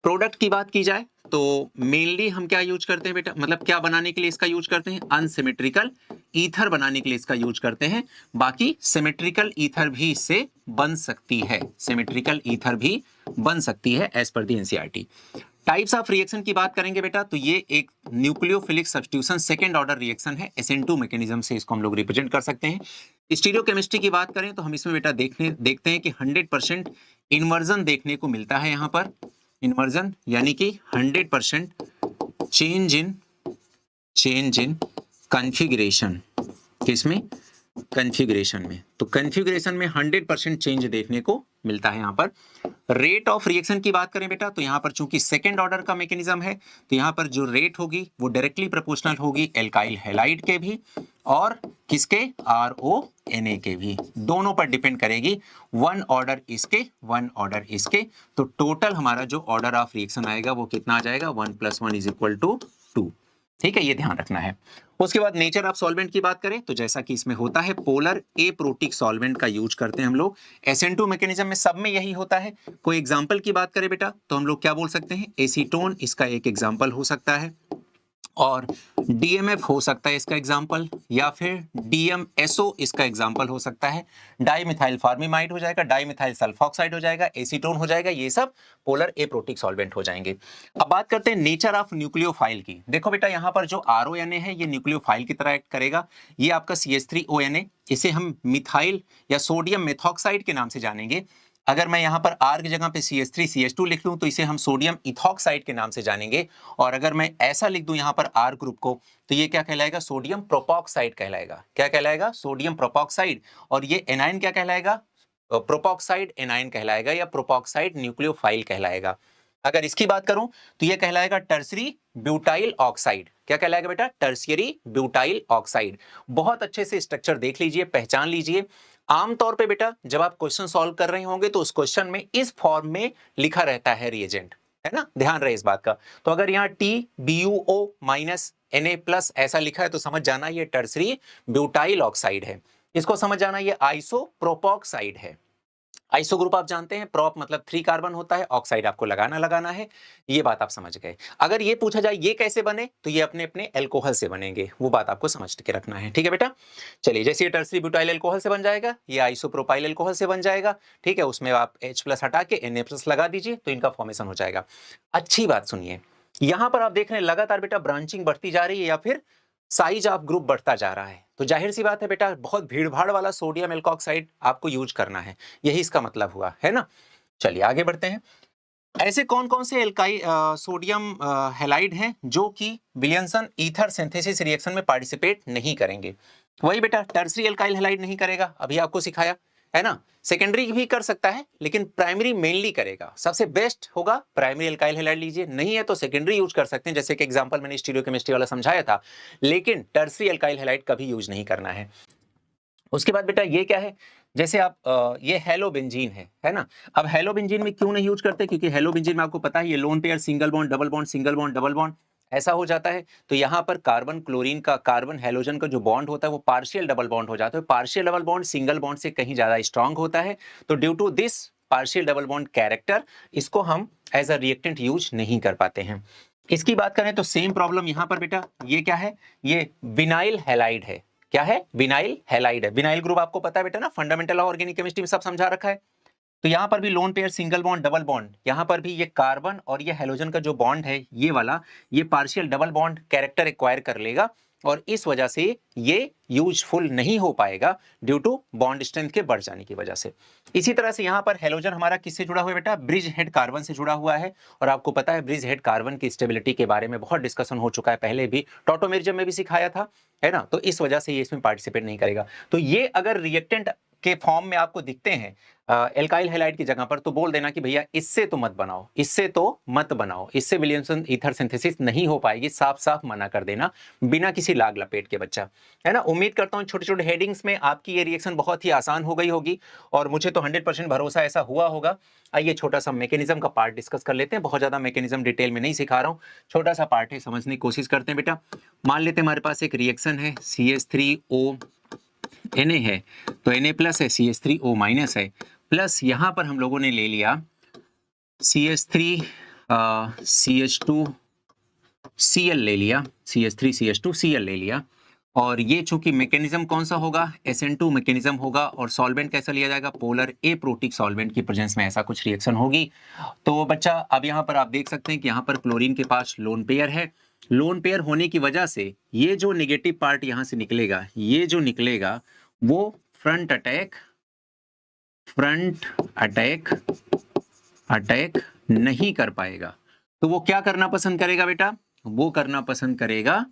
S1: प्रोडक्ट की बात की जाए तो मेनली हम क्या यूज करते हैं बेटा, मतलब क्या बनाने के लिए इसका यूज करते हैं? अनसिमेट्रिकल ईथर बनाने के लिए इसका यूज करते हैं। बाकी सिमेट्रिकल ईथर भी इससे बन सकती है, सिमेट्रिकल ईथर भी बन सकती है as per the NCERT। Types of reaction की बात करेंगे बेटा तो ये एक nucleophilic substitution second order reaction है। SN2 मैकेनिज्म से इसको हम लोग रिप्रेजेंट कर सकते हैं। स्टीरियोकेमिस्ट्री की बात करें तो हम इसमें बेटा देखते हैं कि 100% इन्वर्जन देखने को मिलता है। यहां पर इन्वर्जन यानी कि 100% चेंज इन कॉन्फ़िगरेशन। किसमें? कॉन्फ़िगरेशन में। तो कॉन्फ़िगरेशन में 100% चेंज देखने को मिलता है। यहां पर रेट ऑफ रिएक्शन की बात करें बेटा तो यहां पर चूंकि सेकंड ऑर्डर का मैकेनिज्म है तो यहां पर जो रेट होगी वो डायरेक्टली प्रोपोर्शनल होगी एल्काइल हैलाइड के भी और किसके? RONA के भी। दोनों पर डिपेंड करेगी, वन ऑर्डर इसके, वन ऑर्डर इसके। तो टोटल हमारा जो ऑर्डर ऑफ रिएक्शन आएगा वो कितना आ जाएगा? 1 + 1 = 2। ठीक है, ये ध्यान रखना है। उसके बाद नेचर ऑफ सॉल्वेंट की बात करें तो जैसा कि इसमें होता है पोलर एप्रोटिक सॉल्वेंट का यूज करते हैं हम लोग। SN2 मैकेनिज्म में सब में यही होता है। कोई एग्जांपल की बात करें बेटा तो हम लोग क्या बोल सकते हैं? एसीटोन इसका एक एग्जांपल हो सकता है, और DMF हो सकता है इसका एग्जाम्पल, या फिर DMSO इसका एग्जाम्पल हो सकता है। डाइमिथाइल फॉर्मिमाइड हो जाएगा, डाइमिथाइल सल्फॉक्साइड हो जाएगा, एसीटोन हो जाएगा। ये सब पोलर एप्रोटिक सॉल्वेंट हो जाएंगे। अब बात करते हैं नेचर ऑफ न्यूक्लियोफाइल की। देखो बेटा यहाँ पर जो RONA है ये न्यूक्लियोफाइल की तरह एक्ट करेगा। ये आपका CH3ONA, इसे हम मिथाइल या सोडियम मेथॉक्साइड के नाम से जानेंगे। अगर मैं यहाँ पर R की जगह पे CH3CH2 लिख लूं तो इसे हम सोडियम इथॉक्साइड के नाम से जानेंगे। और अगर मैं ऐसा लिख दूं यहाँ पर R ग्रुप को तो ये क्या कहलाएगा? सोडियम प्रोपॉक्साइड कहलाएगा। क्या कहलाएगा? सोडियम प्रोपॉक्साइड। और ये एनाइन क्या कहलाएगा? प्रोपॉक्साइड एनाइन कहलाएगा या प्रोपॉक्साइड न्यूक्लियोफाइल कहलाएगा। अगर इसकी बात करूं तो ये कहलाएगा टर्सरी ब्यूटाइल ऑक्साइड। क्या कहलाएगा बेटा? Tertiary butyl oxide. बहुत अच्छे से स्ट्रक्चर देख लीजिए, पहचान लीजिए। आमतौर पे बेटा जब आप क्वेश्चन सॉल्व कर रहे होंगे तो उस क्वेश्चन में इस फॉर्म में लिखा रहता है रिएजेंट, है ना? ध्यान रहे इस बात का। तो अगर यहाँ TBuO- Na+ ऐसा लिखा है तो समझ जाना ये टर्सरी ब्यूटाइल ऑक्साइड है। इसको समझ जाना ये आइसोप्रोपॉक्साइड है। आइसो ग्रुप आप जानते हैं, प्रोप मतलब 3 कार्बन होता है, ऑक्साइड आपको लगाना है, ये बात आप समझ गए। अगर ये पूछा जाए ये कैसे बने, तो ये अपने अपने एल्कोहल से बनेंगे, वो बात आपको समझ के रखना है, ठीक है बेटा। चलिए, जैसे ये टर्सरी ब्यूटाइल एल्कोहल से बन जाएगा, ये आइसोप्रोपाइल एल्कोहल से बन जाएगा, ठीक है। उसमें आप H+ हटा के Na+ लगा दीजिए, तो इनका फॉर्मेशन हो जाएगा। अच्छी बात सुनिए, यहां पर आप देख रहे हैं लगातार बेटा ब्रांचिंग बढ़ती जा रही है या फिर साइज ऑफ ग्रुप बढ़ता जा रहा है, तो जाहिर सी बात है बेटा बहुत भीड़भाड़ वाला सोडियम एल्कोक्साइड आपको यूज करना है, यही इसका मतलब हुआ है ना। चलिए आगे बढ़ते हैं। ऐसे कौन कौन से सोडियम हैलाइड हैं जो कि विलियमसन ईथर सिंथेसिस रिएक्शन में पार्टिसिपेट नहीं करेंगे। वही बेटा टर्सरी एल्काइल हैलाइड नहीं करेगा, अभी आपको सिखाया है ना। सेकेंडरी भी कर सकता है लेकिन प्राइमरी मेनली करेगा, सबसे बेस्ट होगा प्राइमरी एल्काइल हैलाइड लीजिए, नहीं है तो सेकेंडरी यूज कर सकते हैं, जैसे कि एग्जांपल मैंने स्टीरियोकेमिस्ट्री वाला समझाया था। लेकिन टर्सरी एल्काइल हैलाइड कभी यूज नहीं करना है। उसके बाद बेटा ये क्या है, जैसे आप ये हेलोबेंजीन है ना। अब हेलोबेंजीन में क्यों नहीं यूज करते, क्योंकि हेलोबेंजीन में आपको पता है ये loan pair single bond double bond single bond double bond ऐसा हो जाता है। तो यहाँ पर कार्बन क्लोरीन का कार्बन हेलोजन का जो बॉन्ड होता है वो पार्शियल डबल बॉन्ड हो जाता है। Partial double bond single bond से कहीं ज्यादा स्ट्रांग होता है, तो due to this partial double bond character इसको हम एज अ रिएक्टेंट यूज नहीं कर पाते हैं। इसकी बात करें तो सेम प्रॉब्लम यहाँ पर बेटा, ये क्या है, ये विनाइल हैलाइड है। क्या है, विनाइल हैलाइड है। विनाइल ग्रुप आपको पता है बेटा ना, फंडामेंटल ऑफ ऑर्गेनिक केमिस्ट्री में सब समझा रखा है। तो यहाँ पर भी loan pair single bond double bond, यहाँ पर भी ये कार्बन और ये हेलोजन का जो बॉन्ड है ये वाला, ये partial double bond character acquire कर लेगा और इस वजह से ये यूजफुल नहीं हो पाएगा ड्यू टू बॉन्ड स्ट्रेंथ के बढ़ जाने की वजह से। इसी तरह से यहाँ पर हेलोजन हमारा किससे जुड़ा हुआ है बेटा, ब्रिज हेड कार्बन से जुड़ा हुआ है। और आपको पता है ब्रिज हेड कार्बन की स्टेबिलिटी के बारे में बहुत डिस्कशन हो चुका है, पहले भी टॉटोमेरिज्म में भी सिखाया था, है ना। तो इस वजह से ये इसमें पार्टिसिपेट नहीं करेगा। तो ये अगर रिएक्टेंट के फॉर्म में आपको दिखते हैं एल्काइल हैलाइड की जगह पर, तो बोल देना कि भैया इससे तो मत बनाओ, इससे तो मत बनाओ, इससे विलियमसन ईथर सिंथेसिस नहीं हो पाएगी, साफ साफ मना कर देना बिना किसी लाग लपेट के बच्चा, है ना। उम्मीद करता हूं छोटे छोटे हेडिंग्स में आपकी ये रिएक्शन बहुत ही आसान हो गई होगी और मुझे तो 100% भरोसा ऐसा हुआ होगा। आइए छोटा सा मैकेनिज्म का पार्ट डिस्कस कर लेते हैं, बहुत ज्यादा मैकेनिज्म डिटेल में नहीं सिखा रहा हूं, छोटा सा पार्ट है, समझने की कोशिश करते हैं बेटा। मान लेते हैं हमारे पास एक रिएक्शन है CH3O Na है, तो Na+ है, CH3O- है, प्लस यहां पर हम लोगों ने ले लिया CH3 CH2Cl ले लिया, CH3CH2Cl ले लिया। और ये चूंकि मैकेनिज्म कौन सा होगा, SN2 मैकेनिज्म होगा और सॉल्वेंट कैसा लिया जाएगा, पोलर एप्रोटिक सॉल्वेंट की प्रेजेंस में ऐसा कुछ रिएक्शन होगी। तो बच्चा अब यहाँ पर आप देख सकते हैं कि यहाँ पर क्लोरीन के पास लोन पेयर है, लोन पेयर होने की वजह से ये जो नेगेटिव पार्ट यहाँ से निकलेगा, ये जो निकलेगा वो फ्रंट अटैक नहीं कर पाएगा। तो वो क्या करना पसंद करेगा बेटा, वो करना पसंद करेगा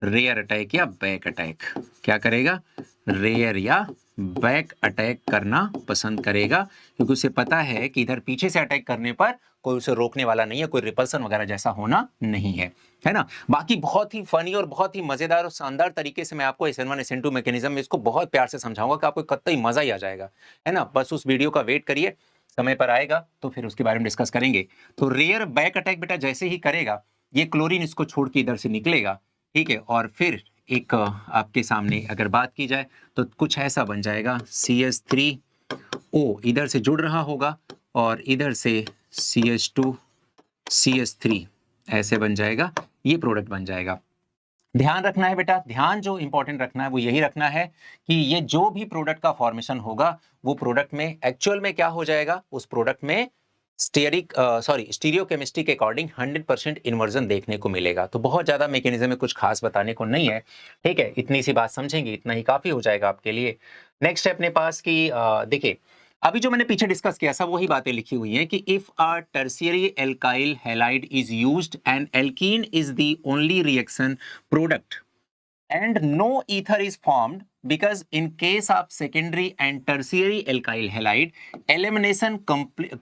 S1: रेयर अटैक या बैक अटैक। क्या करेगा, रेयर या बैक अटैक करना पसंद करेगा, क्योंकि उसे पता है कि इधर पीछे से अटैक करने पर कोई उसे रोकने वाला नहीं है, कोई रिपल्सन वगैरह जैसा होना नहीं है ना। बाकी बहुत ही फनी और बहुत ही मजेदार और शानदार तरीके से मैं आपको SN1 SN2 मैकेनिज्म में इसको बहुत प्यार से समझाऊंगा कि आपको कतई मजा ही आ जाएगा, है ना। बस उस वीडियो का वेट करिए, समय पर आएगा तो फिर उसके बारे में डिस्कस करेंगे। तो रेयर बैक अटैक बेटा जैसे ही करेगा, ये क्लोरीन इसको छोड़ के इधर से निकलेगा, ठीक है। और फिर एक आपके सामने अगर बात की जाए तो कुछ ऐसा बन जाएगा, CH3O इधर से जुड़ रहा होगा और इधर से CH2 CH3 ऐसे बन जाएगा, ये प्रोडक्ट बन जाएगा। ध्यान रखना है बेटा, ध्यान जो इंपॉर्टेंट रखना है वो यही रखना है कि ये जो भी प्रोडक्ट का फॉर्मेशन होगा वो प्रोडक्ट में एक्चुअल में क्या हो जाएगा, उस प्रोडक्ट में स्टीरियो केमिस्ट्री के अकॉर्डिंग 100% इन्वर्जन देखने को मिलेगा। तो बहुत ज्यादा मैकेनिज्म में कुछ खास बताने को नहीं है, ठीक है। इतनी सी बात समझेंगे, इतना ही काफी हो जाएगा आपके लिए। नेक्स्ट है अपने पास की देखिए, अभी जो मैंने पीछे डिस्कस किया सब वही बातें लिखी हुई हैं कि if a tertiary alkyl halide is used and alkene is the only reaction product and no ether is formed, because in case of secondary and tertiary alkyl halide elimination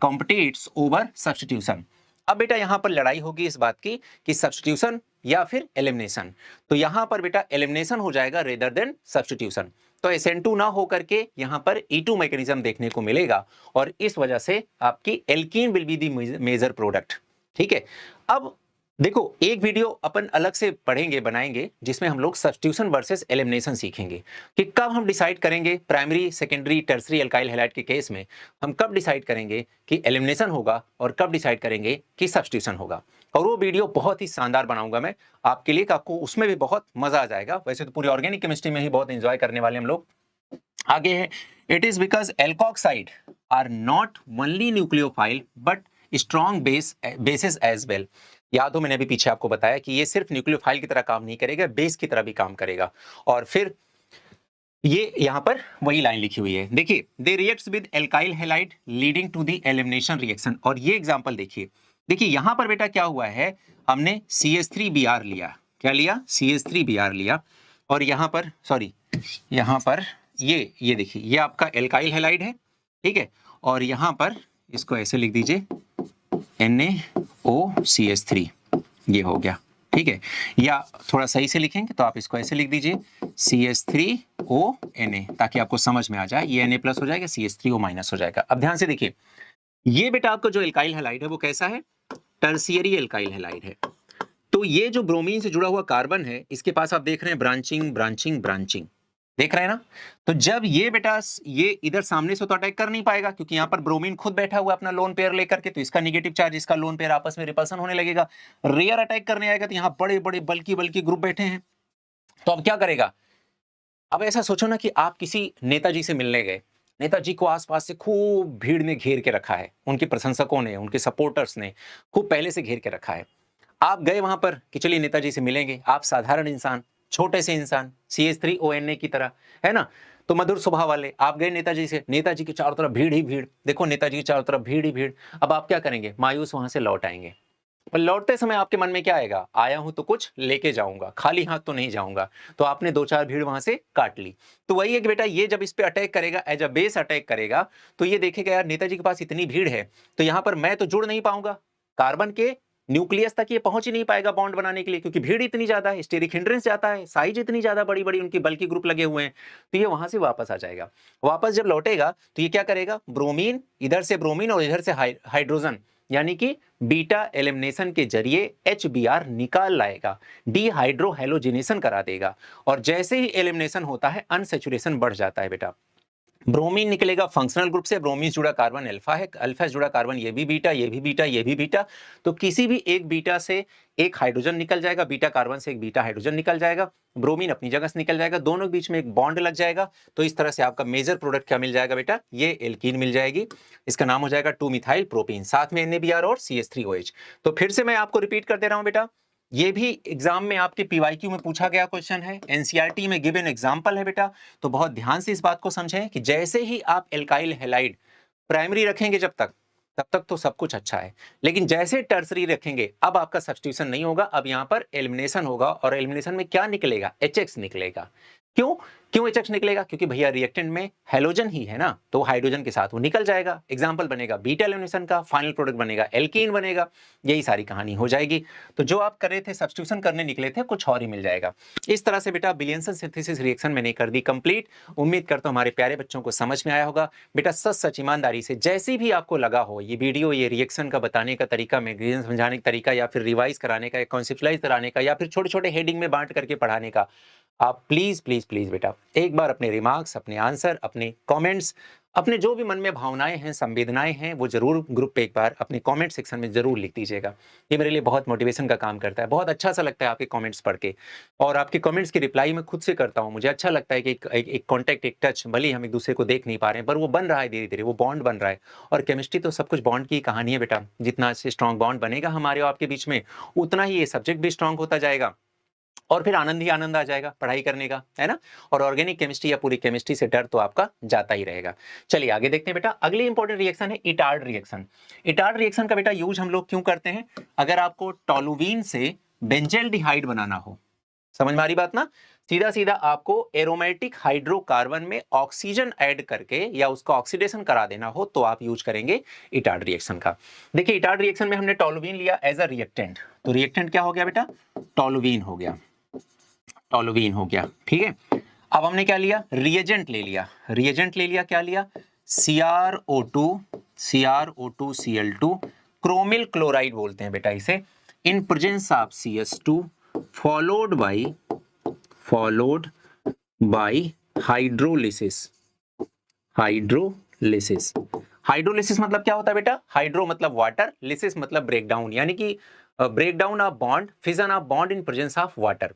S1: competes over substitution। अब बेटा यहां पर लड़ाई होगी इस बात की कि सब्स्टिट्यूशन या फिर एलिमिनेशन, तो यहां पर बेटा एलिमिनेशन हो जाएगा रेदर देन सब्स्टिट्यूशन। तो SN2 ना होकर के यहां पर E2 मैकेनिज्म देखने को मिलेगा और इस वजह से आपकी alkene will be the major product, ठीक है। अब देखो, एक वीडियो अपन अलग से पढ़ेंगे, बनाएंगे, जिसमें हम लोग सब्स्टिट्यूशन वर्सेस एलिमिनेशन सीखेंगे कि कब हम डिसाइड करेंगे primary, secondary, tertiary alkyl halide के केस में हम कब डिसाइड करेंगे कि एलिमिनेशन होगा और कब डिसाइड करेंगे कि सब्स्टिट्यूशन होगा। और वो वीडियो बहुत ही शानदार बनाऊंगा मैं आपके लिए, कि आपको उसमें भी बहुत मजा आ जाएगा। वैसे तो पूरी ऑर्गेनिक केमिस्ट्री में ही बहुत एंजॉय करने वाले हम लोग। आगे है, it is because alkoxide are not only nucleophile but strong bases as well. याद हो, मैंने अभी पीछे आपको बताया कि ये सिर्फ न्यूक्लियोफाइल की तरह काम नहीं करेगा, बेस की तरह भी काम करेगा। और फिर ये यहां पर वही लाइन लिखी हुई है, देखिए, they reacts with alkyl halide leading to the elimination reaction. और ये एग्जांपल देखिए, देखिए यहां पर बेटा क्या हुआ है, हमने CH3Br लिया, क्या लिया, CH3Br लिया, और यहां पर सॉरी, यहां पर ये देखिए, ये आपका एल्काइल हैलाइड है, ठीक है, और यहां पर इसको ऐसे लिख दीजिए NaOCH3, ये हो गया, ठीक है। या थोड़ा सही से लिखेंगे तो आप इसको ऐसे लिख दीजिए CH3ONa, ताकि आपको समझ में आ जाए, ये Na प्लस हो जाएगा, CH3O माइनस हो जाएगा। अब ध्यान से देखिए, ये बेटा आपका जो एल्काइल हैलाइड है वो कैसा है, टर्शियरी एल्काइल हैलाइड है। तो ये जो ब्रोमीन से जुड़ा हुआ कार्बन है, इसके पास आप देख रहे हैं ब्रांचिंग ब्रांचिंग ब्रांचिंग, देख रहे हैं ना। तो जब ये बेटा ये इधर सामने से तो अटैक कर नहीं पाएगा, क्योंकि यहाँ पर ब्रोमीन खुद बैठा हुआ है अपना लोन पेयर लेकर के, तो इसका नेगेटिव चार्ज, इसका लोन पेयर आपस में रिपल्सन होने लगेगा। रेयर अटैक करने आएगा तो यहाँ बड़े बड़े बल्कि बल्कि ग्रुप बैठे हैं, तो अब क्या करेगा। अब ऐसा सोचो ना कि आप किसी नेताजी से मिलने गए, नेताजी को आसपास से खूब भीड़ ने घेर के रखा है, उनके प्रशंसकों ने, उनके सपोर्टर्स ने खूब पहले से घेर के रखा है। आप गए वहां पर कि चलिए नेताजी से मिलेंगे, आप साधारण इंसान, छोटे से इंसान, CH3ONa की तरह, है ना, तो मधुर स्वभाव वाले, आप गए नेताजी से, नेताजी के चारों तरफ भीड़ ही भीड़, देखो नेताजी के चारों तरफ भीड़ ही भीड़। अब आप क्या करेंगे, मायूस वहां से लौट आएंगे। पर लौटते समय आपके मन में क्या आएगा, आया हूं तो कुछ लेके जाऊंगा, खाली हाथ तो नहीं जाऊंगा। तो आपने दो चार भीड़ वहां से काट ली। तो वही है कि बेटा, ये जब इस पे अटैक करेगा, एज अ बेस अटैक करेगा, तो ये देखेगा यार नेताजी के पास इतनी भीड़ है, तो यहां पर मैं तो जुड़ नहीं पाऊंगा, कार्बन के न्यूक्लियस तक ये पहुंच ही नहीं पाएगा बॉन्ड बनाने के लिए, क्योंकि भीड़ इतनी ज्यादा है, स्टेरिक हिंड्रेंस जाता है, साइज इतनी ज्यादा बड़ी बड़ी उनकी बल्कि ग्रुप लगे हुए हैं। तो ये वहां से वापस आ जाएगा। वापस जब लौटेगा तो ये क्या करेगा, ब्रोमीन, इधर से ब्रोमीन और इधर से हाइड्रोजन, यानी कि बीटा एलिमिनेशन के जरिए HBr निकाल लाएगा, डीहाइड्रो हेलोजिनेशन करा देगा। और जैसे ही एलिमिनेशन होता है, अनसैचुरेशन बढ़ जाता है बेटा। ब्रोमीन निकलेगा फंक्शनल ग्रुप से, ब्रोमीन से जुड़ा कार्बन अल्फा है, अल्फा से जुड़ा कार्बन ये भी बीटा, ये भी बीटा, ये भी बीटा। तो किसी भी एक बीटा से एक हाइड्रोजन निकल जाएगा, बीटा कार्बन से एक बीटा हाइड्रोजन निकल जाएगा, ब्रोमीन अपनी जगह से निकल जाएगा, दोनों के बीच में एक बॉन्ड लग जाएगा। तो इस तरह से आपका मेजर प्रोडक्ट क्या मिल जाएगा बेटा, ये एल्कीन मिल जाएगी। इसका नाम हो जाएगा 2 मिथाइल प्रोपीन, साथ में NaBr और CH3OH। तो फिर से मैं आपको रिपीट कर दे रहा हूं बेटा, ये भी एग्जाम में आपके PYQ में पूछा गया क्वेश्चन है, NCERT में गिवन एग्जांपल है बेटा। तो बहुत ध्यान से इस बात को समझें कि जैसे ही आप एल्काइल हैलाइड प्राइमरी रखेंगे तब तक तो सब कुछ अच्छा है, लेकिन जैसे टर्सरी रखेंगे, अब आपका सब्स्टिट्यूशन नहीं होगा, अब यहां पर एलिमिनेशन होगा। और एलिमिनेशन में क्या निकलेगा, HX निकलेगा। क्यों क्यों HX निकलेगा, क्योंकि भैया रिएक्टेंट में हेलोजन ही है ना, तो हाइड्रोजन के साथ वो निकल जाएगा, एग्जाम्पल बनेगा बीटा एलिमिनेशन का, फाइनल प्रोडक्ट बनेगा एल्कीन बनेगा। यही सारी कहानी हो जाएगी। तो जो आप कर रहे थे, सब्स्टिट्यूशन करने निकले थे, कुछ और ही मिल जाएगा। इस तरह से बेटा विलियमसन सिंथेसिस रिएक्शन मैंने कर दी कंप्लीट। उम्मीद करता हूं हमारे प्यारे बच्चों को समझ में आया होगा। बेटा सच सच ईमानदारी से जैसी भी आपको लगा हो ये वीडियो, ये रिएक्शन का बताने का तरीका, मैगजीन समझाने का तरीका, या फिर रिवाइज कराने का, या कॉन्सेप्चुलाइज कराने का, या फिर छोटे छोटे हेडिंग में बांट करके पढ़ाने का, आप प्लीज प्लीज प्लीज बेटा एक बार अपने रिमार्क्स, अपने आंसर, अपने कमेंट्स, अपने जो भी मन में भावनाएं हैं, संवेदनाएं हैं, वो जरूर ग्रुप पे एक बार अपने कमेंट सेक्शन में जरूर लिख दीजिएगा। ये मेरे लिए बहुत मोटिवेशन का काम करता है, बहुत अच्छा सा लगता है आपके कमेंट्स पढ़ के। और आपके कमेंट्स की रिप्लाई मैं खुद से करता हूँ। मुझे अच्छा लगता है कि एक कॉन्टैक्ट, एक टच, भले ही हम एक दूसरे को देख नहीं पा रहे हैं, पर वो बन रहा है धीरे धीरे, वो बॉन्ड बन रहा है। और केमिस्ट्री तो सब कुछ बॉन्ड की कहानी है बेटा। जितना से स्ट्रॉन्ग बॉन्ड बनेगा हमारे और आपके बीच में, उतना ही ये सब्जेक्ट भी स्ट्रॉन्ग होता जाएगा, और फिर आनंद ही आनंद आ जाएगा पढ़ाई करने का, है ना। और ऑर्गेनिक केमिस्ट्री या पूरी केमिस्ट्री से डर तो आपका जाता ही रहेगा। चलिए आगे देखते हैं बेटा। अगली इंपॉर्टेंट रिएक्शन है इटार्ड रिएक्शन। इटार्ड रिएक्शन का बेटा यूज हम लोग क्यों करते हैं, अगर आपको टोलुवीन से बेंजेल्डिहाइड बनाना हो, समझ में आ रही बात ना। सीधा सीधा आपको एरोमेटिक हाइड्रोकार्बन में ऑक्सीजन ऐड करके या उसका ऑक्सीडेशन करा देना हो, तो आप यूज करेंगे इटार्ड रिएक्शन का। देखिए इटार्ड रिएक्शन में हमने टोलुवीन लिया एज अ रिएक्टेंट, तो रिएक्टेंट क्या हो गया बेटा, टोलुवीन हो गया, टोलुवीन हो गया, ठीक है। अब हमने क्या लिया, रिएजेंट ले लिया, रिएजेंट ले लिया, क्या लिया, CrO2 Cl2, क्रोमिल क्लोराइड बोलते हैं बेटा इसे, in presence of CH2 followed by hydrolysis. Hydrolysis, hydrolysis मतलब क्या होता है बेटा? हाइड्रो मतलब वाटर, लिसिस मतलब ब्रेकडाउन, यानी कि breakdown of bond, fission of bond in presence of water.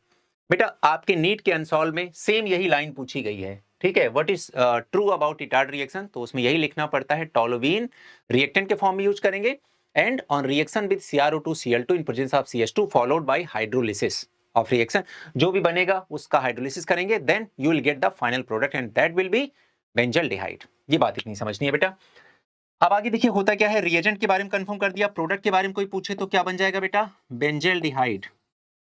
S1: बेटा आपके नीट के अनसॉल्व में सेम यही लाइन पूछी गई है, ठीक है। What is true about Etard reaction, तो उसमें यही लिखना पड़ता है, टोलुवीन रिएक्टेंट के फॉर्म में यूज करेंगे and on reaction with CrO2 Cl2 in presence of CH2 followed by hydrolysis of reaction, जो भी बनेगा उसका हाइड्रोलिसिस करेंगे, then you will get the final product and that will be benzaldehyde. ये बात इतनी समझनी है बेटा। अब आगे देखिए होता क्या है, रिएजेंट के बारे में कंफर्म कर दिया, प्रोडक्ट के बारे में कोई पूछे तो क्या बन जाएगा बेटा? Benzaldehyde.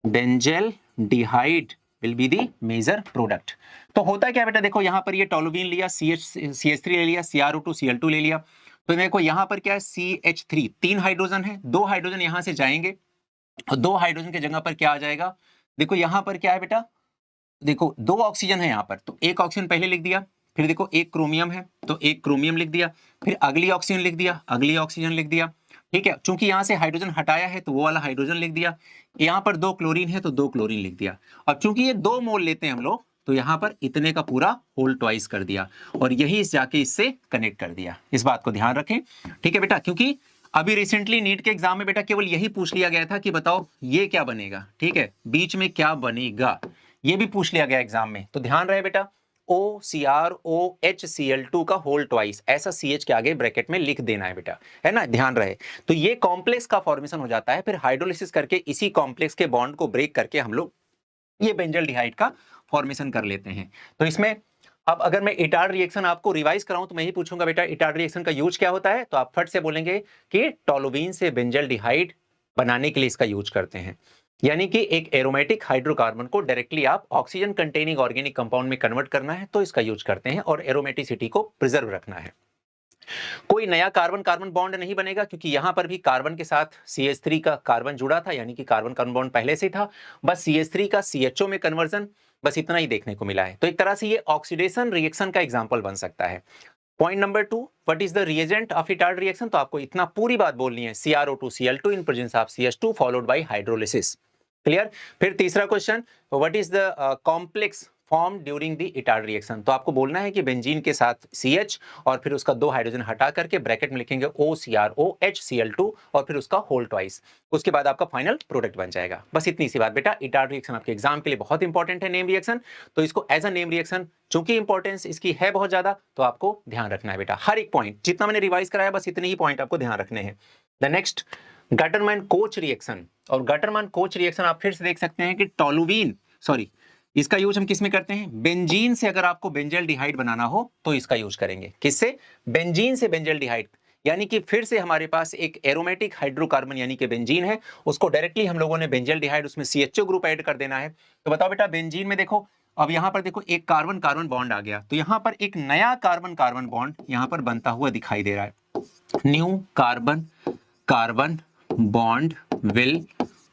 S1: Benzaldehyde will be the major product. तो होता क्या बेटा, देखो यहां पर ये टोलुवीन लिया, CH3 ले लिया, CrO2 Cl2 ले लिया, तो देखो यहां पर क्या है, CH3 तीन हाइड्रोजन है, दो हाइड्रोजन यहां से जाएंगे और दो हाइड्रोजन की जगह पर क्या आ जाएगा, देखो यहां पर क्या है बेटा, देखो दो ऑक्सीजन है यहाँ पर, तो एक ऑक्सीजन पहले लिख दिया, फिर देखो एक क्रोमियम है तो एक क्रोमियम लिख दिया, फिर अगली ऑक्सीजन लिख दिया, अगली ऑक्सीजन लिख दिया, ठीक है। चूंकि यहाँ से हाइड्रोजन हटाया है तो वो वाला हाइड्रोजन लिख दिया, यहाँ पर दो क्लोरीन है तो दो क्लोरीन लिख दिया, और चूंकि ये 2 मोल लेते हैं हम लोग, तो यहाँ पर इतने का पूरा होल ट्वाइस कर दिया और यही जाके इससे कनेक्ट कर दिया। इस बात को ध्यान रखें, ठीक है बेटा, क्योंकि अभी रिसेंटली नीट के एग्जाम में बेटा केवल यही पूछ लिया गया था कि बताओ ये क्या बनेगा, ठीक है, बीच में क्या बनेगा, ये भी पूछ लिया गया एग्जाम में, तो ध्यान रहे बेटा, OCrOHCl2 का होल ट्वाइस, ऐसा CH के आगे ब्रैकेट में लिख देना है बेटा, है ना, ध्यान रहे। तो ये कॉम्प्लेक्स का फॉर्मेशन हो जाता है, फिर हाइड्रोलिसिस करके इसी कॉम्प्लेक्स के बॉन्ड को ब्रेक करके हम लोग ये बेंजल्डिहाइड का फॉर्मेशन कर लेते हैं। तो इसमें अब अगर मैं इटार्ड रिएक्शन आपको रिवाइज कराऊं तो मैं ही पूछूंगा बेटा इटार्ड रिएक्शन का यूज क्या होता है, तो आप फट से बोलेंगे कि टोलुवीन से बेंजल्डिहाइड बनाने के लिए इसका यूज करते हैं, यानी कि एक एरोमेटिक हाइड्रोकार्बन को डायरेक्टली आप ऑक्सीजन कंटेनिंग ऑर्गेनिक कंपाउंड में कन्वर्ट करना है तो इसका यूज करते हैं, और एरोमेटिसिटी को प्रिजर्व रखना है। कोई नया कार्बन कार्बन बॉन्ड नहीं बनेगा क्योंकि यहां पर भी कार्बन के साथ CH3 का कार्बन जुड़ा था, यानी कि कार्बन कार्बन बॉन्ड पहले से था, बस CH3 का CHO में कन्वर्जन, बस इतना ही देखने को मिला है। तो एक तरह से ये ऑक्सीडेशन रिएक्शन का एग्जांपल बन सकता है। Point number 2, what is the reagent of Etard reaction, तो आपको इतना पूरी बात बोलनी है, CrO2 Cl2 in presence of CH2 followed by hydrolysis, clear. फिर तीसरा question, what is the complex form during the Etard reaction, तो आपको बोलना है कि बेंजीन के साथ CH और फिर उसका दो हाइड्रोजन हटा करके ब्रैकेट में लिखेंगे OCrOHCl2 और फिर उसका होल ट्वाइस, उसके बाद आपका फाइनल प्रोडक्ट बन जाएगा। बस इतनी सी बात बेटा, इटार्ड रिएक्शन आपके एग्जाम के लिए बहुत इंपॉर्टेंट है, नेम रिएक्शन, तो इसको एज अ नेम रिएक्शन चूंकि इंपॉर्टेंस इसकी है बहुत ज्यादा, तो आपको ध्यान रखना है बेटा, हर एक पॉइंट जितना मैंने रिवाइज कराया बस इतने ही पॉइंट आपको ध्यान रखने हैं। The next Gattermann coach reaction, और गटरमैन कोच रिएक्शन आप फिर से देख सकते हैं कि टोलुवीन, सॉरी, इसका यूज हम किस में करते हैं, बेंजीन से अगर आपको बेंजल्डिहाइड बनाना हो तो इसका यूज करेंगे, किससे, बेंजीन से बेंजल्डिहाइड, यानी कि फिर से हमारे पास एक एरोमेटिक हाइड्रोकार्बन यानी कि बेंजीन है, उसको डायरेक्टली हम लोगों ने बेंजल्डिहाइड उसमें CHO ग्रुप ऐड कर देना है। तो बताओ बेटा बेंजीन में देखो, अब यहां पर देखो एक कार्बन कार्बन बॉन्ड आ गया, तो यहां पर एक नया कार्बन कार्बन बॉन्ड यहां पर बनता हुआ दिखाई दे रहा है, new carbon carbon bond will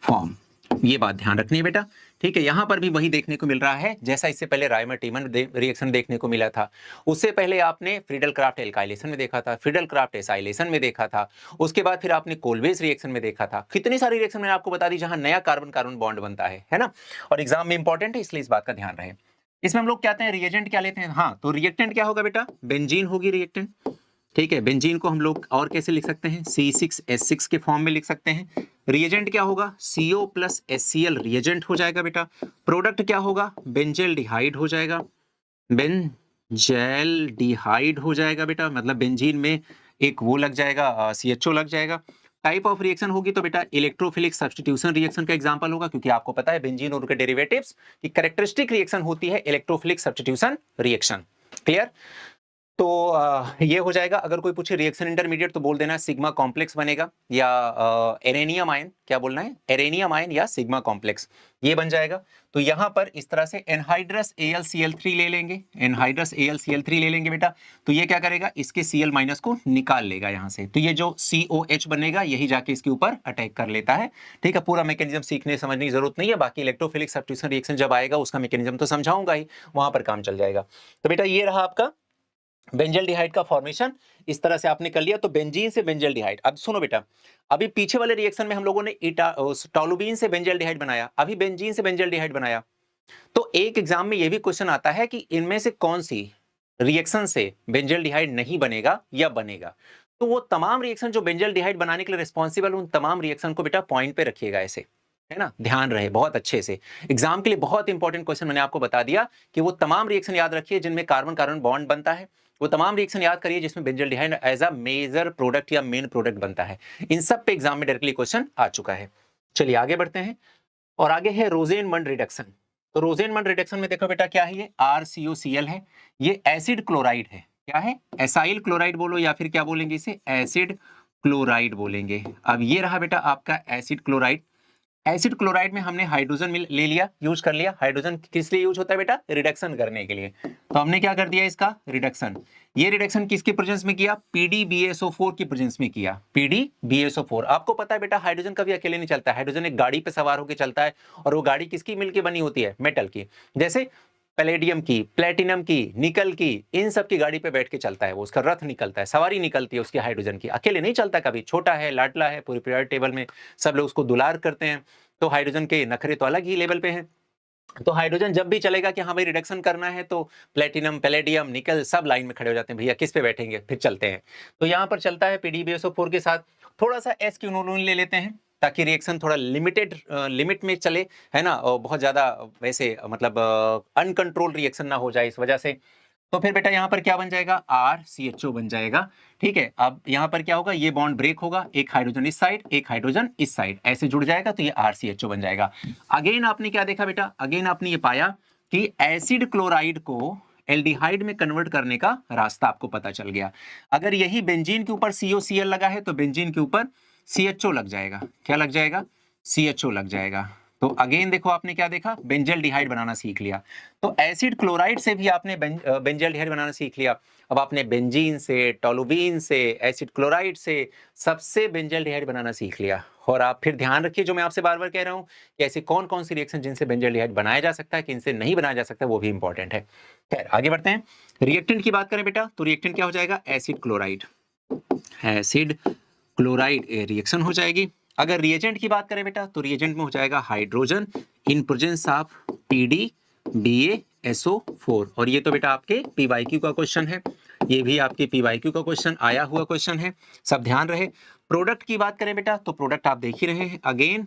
S1: form, ये बात ध्यान रखनी है बेटा, ठीक है। यहां पर भी वही देखने को मिल रहा है जैसा इससे पहले रायमर टीमन रिएक्शन देखने को मिला था, उससे पहले आपने फ्रीडल क्राफ्ट एल्काइलेशन में देखा था, फ्रीडल क्राफ्ट एसाइलेशन में देखा था, उसके बाद फिर आपने कोलवेज रिएक्शन में देखा था, कितनी सारी रिएक्शन मैंने आपको बता दी जहां नया कार्बन कार्बन बॉन्ड बनता है ना, और एग्जाम में इंपॉर्टेंट है इसलिए इस बात का ध्यान रहे। इसमें हम लोग क्या हैं, रिएजेंट क्या लेते हैं, हाँ, तो रिएक्टेंट क्या होगा बेटा, बेंजीन होगी रिएक्टेंट, ठीक है। बेंजीन को हम लोग और कैसे लिख सकते हैं, C6H6 के फॉर्म में लिख सकते हैं। रिएजेंट क्या होगा, CO प्लस HCl रिएजेंट हो जाएगा बेटा। प्रोडक्ट क्या होगा, बेंजल्डिहाइड हो जाएगा, बेंजल्डिहाइड हो जाएगा बेटा, मतलब बेंजीन में एक वो लग जाएगा, CHO लग जाएगा। टाइप ऑफ रिएक्शन होगी तो बेटा इलेक्ट्रोफिलिक सब्स्टिट्यूशन रिएक्शन का एग्जांपल होगा, क्योंकि आपको पता है बेंजीन और उनके डेरिवेटिव्स की कैरेक्टरिस्टिक रिएक्शन होती है इलेक्ट्रोफिलिक सब्स्टिट्यूशन रिएक्शन, क्लियर। तो ये हो जाएगा। अगर कोई पूछे रिएक्शन इंटरमीडिएट तो बोल देना सिग्मा कॉम्प्लेक्स बनेगा, या एरेनियम आयन, क्या बोलना है, एरेनियम आयन या सिग्मा कॉम्प्लेक्स, ये बन जाएगा। तो यहां पर इस तरह से एनहाइड्रस AlCl3 ले लेंगे, एनहाइड्रस AlCl3 ले लेंगे बेटा, तो ये क्या करेगा, इसके Cl माइनस को निकाल लेगा यहां से, तो ये जो COH बनेगा यही जाके इसके ऊपर अटैक कर लेता है, ठीक है। पूरा मैकेनिज्म सीखने समझने की जरूरत नहीं है, बाकी इलेक्ट्रोफिलिक सब्स्टिट्यूशन रिएक्शन जब आएगा उसका मैकेनिज्म तो समझाऊंगा ही, वहां पर काम चल जाएगा। तो बेटा ये रहा आपका बेंजल्डिहाइड का फॉर्मेशन इस तरह से आपने कर लिया, तो बेंजीन से बेंजल्डिहाइड। अब सुनो बेटा, अभी पीछे वाले रिएक्शन में हम लोगों ने टोलुबीन से बेंजल्डिहाइड बनाया, अभी बेंजीन से बेंजल्डिहाइड बनाया। तो एक एग्जाम में यह भी क्वेश्चन आता है कि इनमें से कौन सी रिएक्शन से बेंजल्डिहाइड नहीं बनेगा या बनेगा। तो वो तमाम रिएक्शन जो बेंजल्डिहाइड बनाने के लिए रिस्पॉन्सिबल, उन तमाम रिएक्शन को बेटा पॉइंट पे रखिएगा ऐसे, है ना, ध्यान रहे बहुत अच्छे से। एग्जाम के लिए बहुत इंपॉर्टेंट क्वेश्चन मैंने आपको बता दिया कि वो तमाम रिएक्शन याद रखिए जिनमें कार्बन कार्बन बॉन्ड बनता है, वो तमाम रिएक्शन याद करिए जिसमें benzaldehyde as a major product या मेन प्रोडक्ट बनता है। इन सब पे एग्जाम में डायरेक्टली क्वेश्चन आ चुका है। चलिए आगे बढ़ते हैं, और आगे है रोजेनमंड रिडक्शन। तो रोजेनमंड रिडक्शन में देखो बेटा क्या है, ये RCOCl है, ये एसिड क्लोराइड है। क्या है, एसाइल क्लोराइड बोलो या फिर क्या बोलेंगे इसे, एसिड क्लोराइड बोलेंगे। अब ये रहा बेटा आपका एसिड क्लोराइड। एसिड क्लोराइड में हमने हाइड्रोजन ले लिया, यूज कर लिया। हाइड्रोजन किस लिए यूज होता है बेटा, रिडक्शन करने के लिए। तो हमने क्या कर दिया इसका रिडक्शन। ये रिडक्शन किसके प्रेजेंस में किया, PDBSO4 की प्रेजेंस में किया। PDBSO4 आपको पता है बेटा हाइड्रोजन कभी अकेले नहीं चलता है, हाइड्रोजन एक गाड़ी पे सवार होकर चलता है, और वो गाड़ी किसकी मिलकर बनी होती है, मेटल की। जैसे पैलेडियम की, प्लेटिनम की, निकल की, इन सब की गाड़ी पे बैठ के चलता है वो, उसका रथ निकलता है, सवारी निकलती है उसकी हाइड्रोजन की, अकेले नहीं चलता कभी। छोटा है, लाडला है, पूरी पीरियड टेबल में सब लोग उसको दुलार करते हैं, तो हाइड्रोजन के नखरे तो अलग ही लेवल पे हैं। तो हाइड्रोजन जब भी चलेगा कि हाँ भाई रिडक्शन करना है, तो प्लेटिनम, पैलेडियम, निकल सब लाइन में खड़े हो जाते हैं, भैया किस पे बैठेंगे, फिर चलते हैं। तो यहाँ पर चलता है PDBSO4 के साथ थोड़ा सा एस क्यूनोलोन ले लेते हैं, ताकि रिएक्शन थोड़ा लिमिट में चले, है ना, और बहुत ज्यादा वैसे मतलब अनकंट्रोल रिएक्शन ना हो जाए इस वजह से। तो फिर बेटा यहाँ पर क्या बन जाएगा, RCHO बन जाएगा। ठीक है, अब यहाँ पर क्या होगा, ये बॉन्ड ब्रेक होगा, एक हाइड्रोजन इस साइड, एक हाइड्रोजन इस साइड, ऐसे जुड़ जाएगा, तो ये RCHO बन जाएगा। अगेन आपने क्या देखा बेटा, अगेन आपने ये पाया कि एसिड क्लोराइड को एल्डिहाइड में कन्वर्ट करने का रास्ता आपको पता चल गया। अगर यही बेंजीन के ऊपर COCl लगा है, तो बेंजीन के ऊपर CHO लग जाएगा। क्या लग जाएगा, CHO लग जाएगा। तो अगेन देखो आपने क्या देखा, बेंजल्डिहाइड बनाना सीख लिया। तो एसिड क्लोराइड से भी आपने बेंजल्डिहाइड बनाना सीख लिया। अब आपने बेंजीन से, टोलुबीन से, एसिड क्लोराइड से, सबसे बेंजल्डिहाइड बनाना सीख लिया। और आप फिर ध्यान रखिए जो मैं आपसे बार बार कह रहा हूं कि ऐसे कौन कौन सी रिएक्शन जिनसे बेंजल्डिहाइड बनाया जा सकता है, किनसे नहीं बनाया जा सकता, वो भी इंपॉर्टेंट है। खैर आगे बढ़ते हैं, रिएक्टेंट की बात करें बेटा, तो रिएक्टेंट क्या हो जाएगा, acid chloride. Acid chloride reaction हो जाएगी। अगर रिएजेंट की बात करें बेटा, तो रिएजेंट में हो जाएगा hydrogen in presence of PDBASO4। और ये तो बेटा आपके PYQ का क्वेश्चन है, ये भी आपके PYQ का क्वेश्चन आया हुआ क्वेश्चन है, सब ध्यान रहे। प्रोडक्ट की बात करें बेटा, तो प्रोडक्ट आप देख ही रहे हैं। अगेन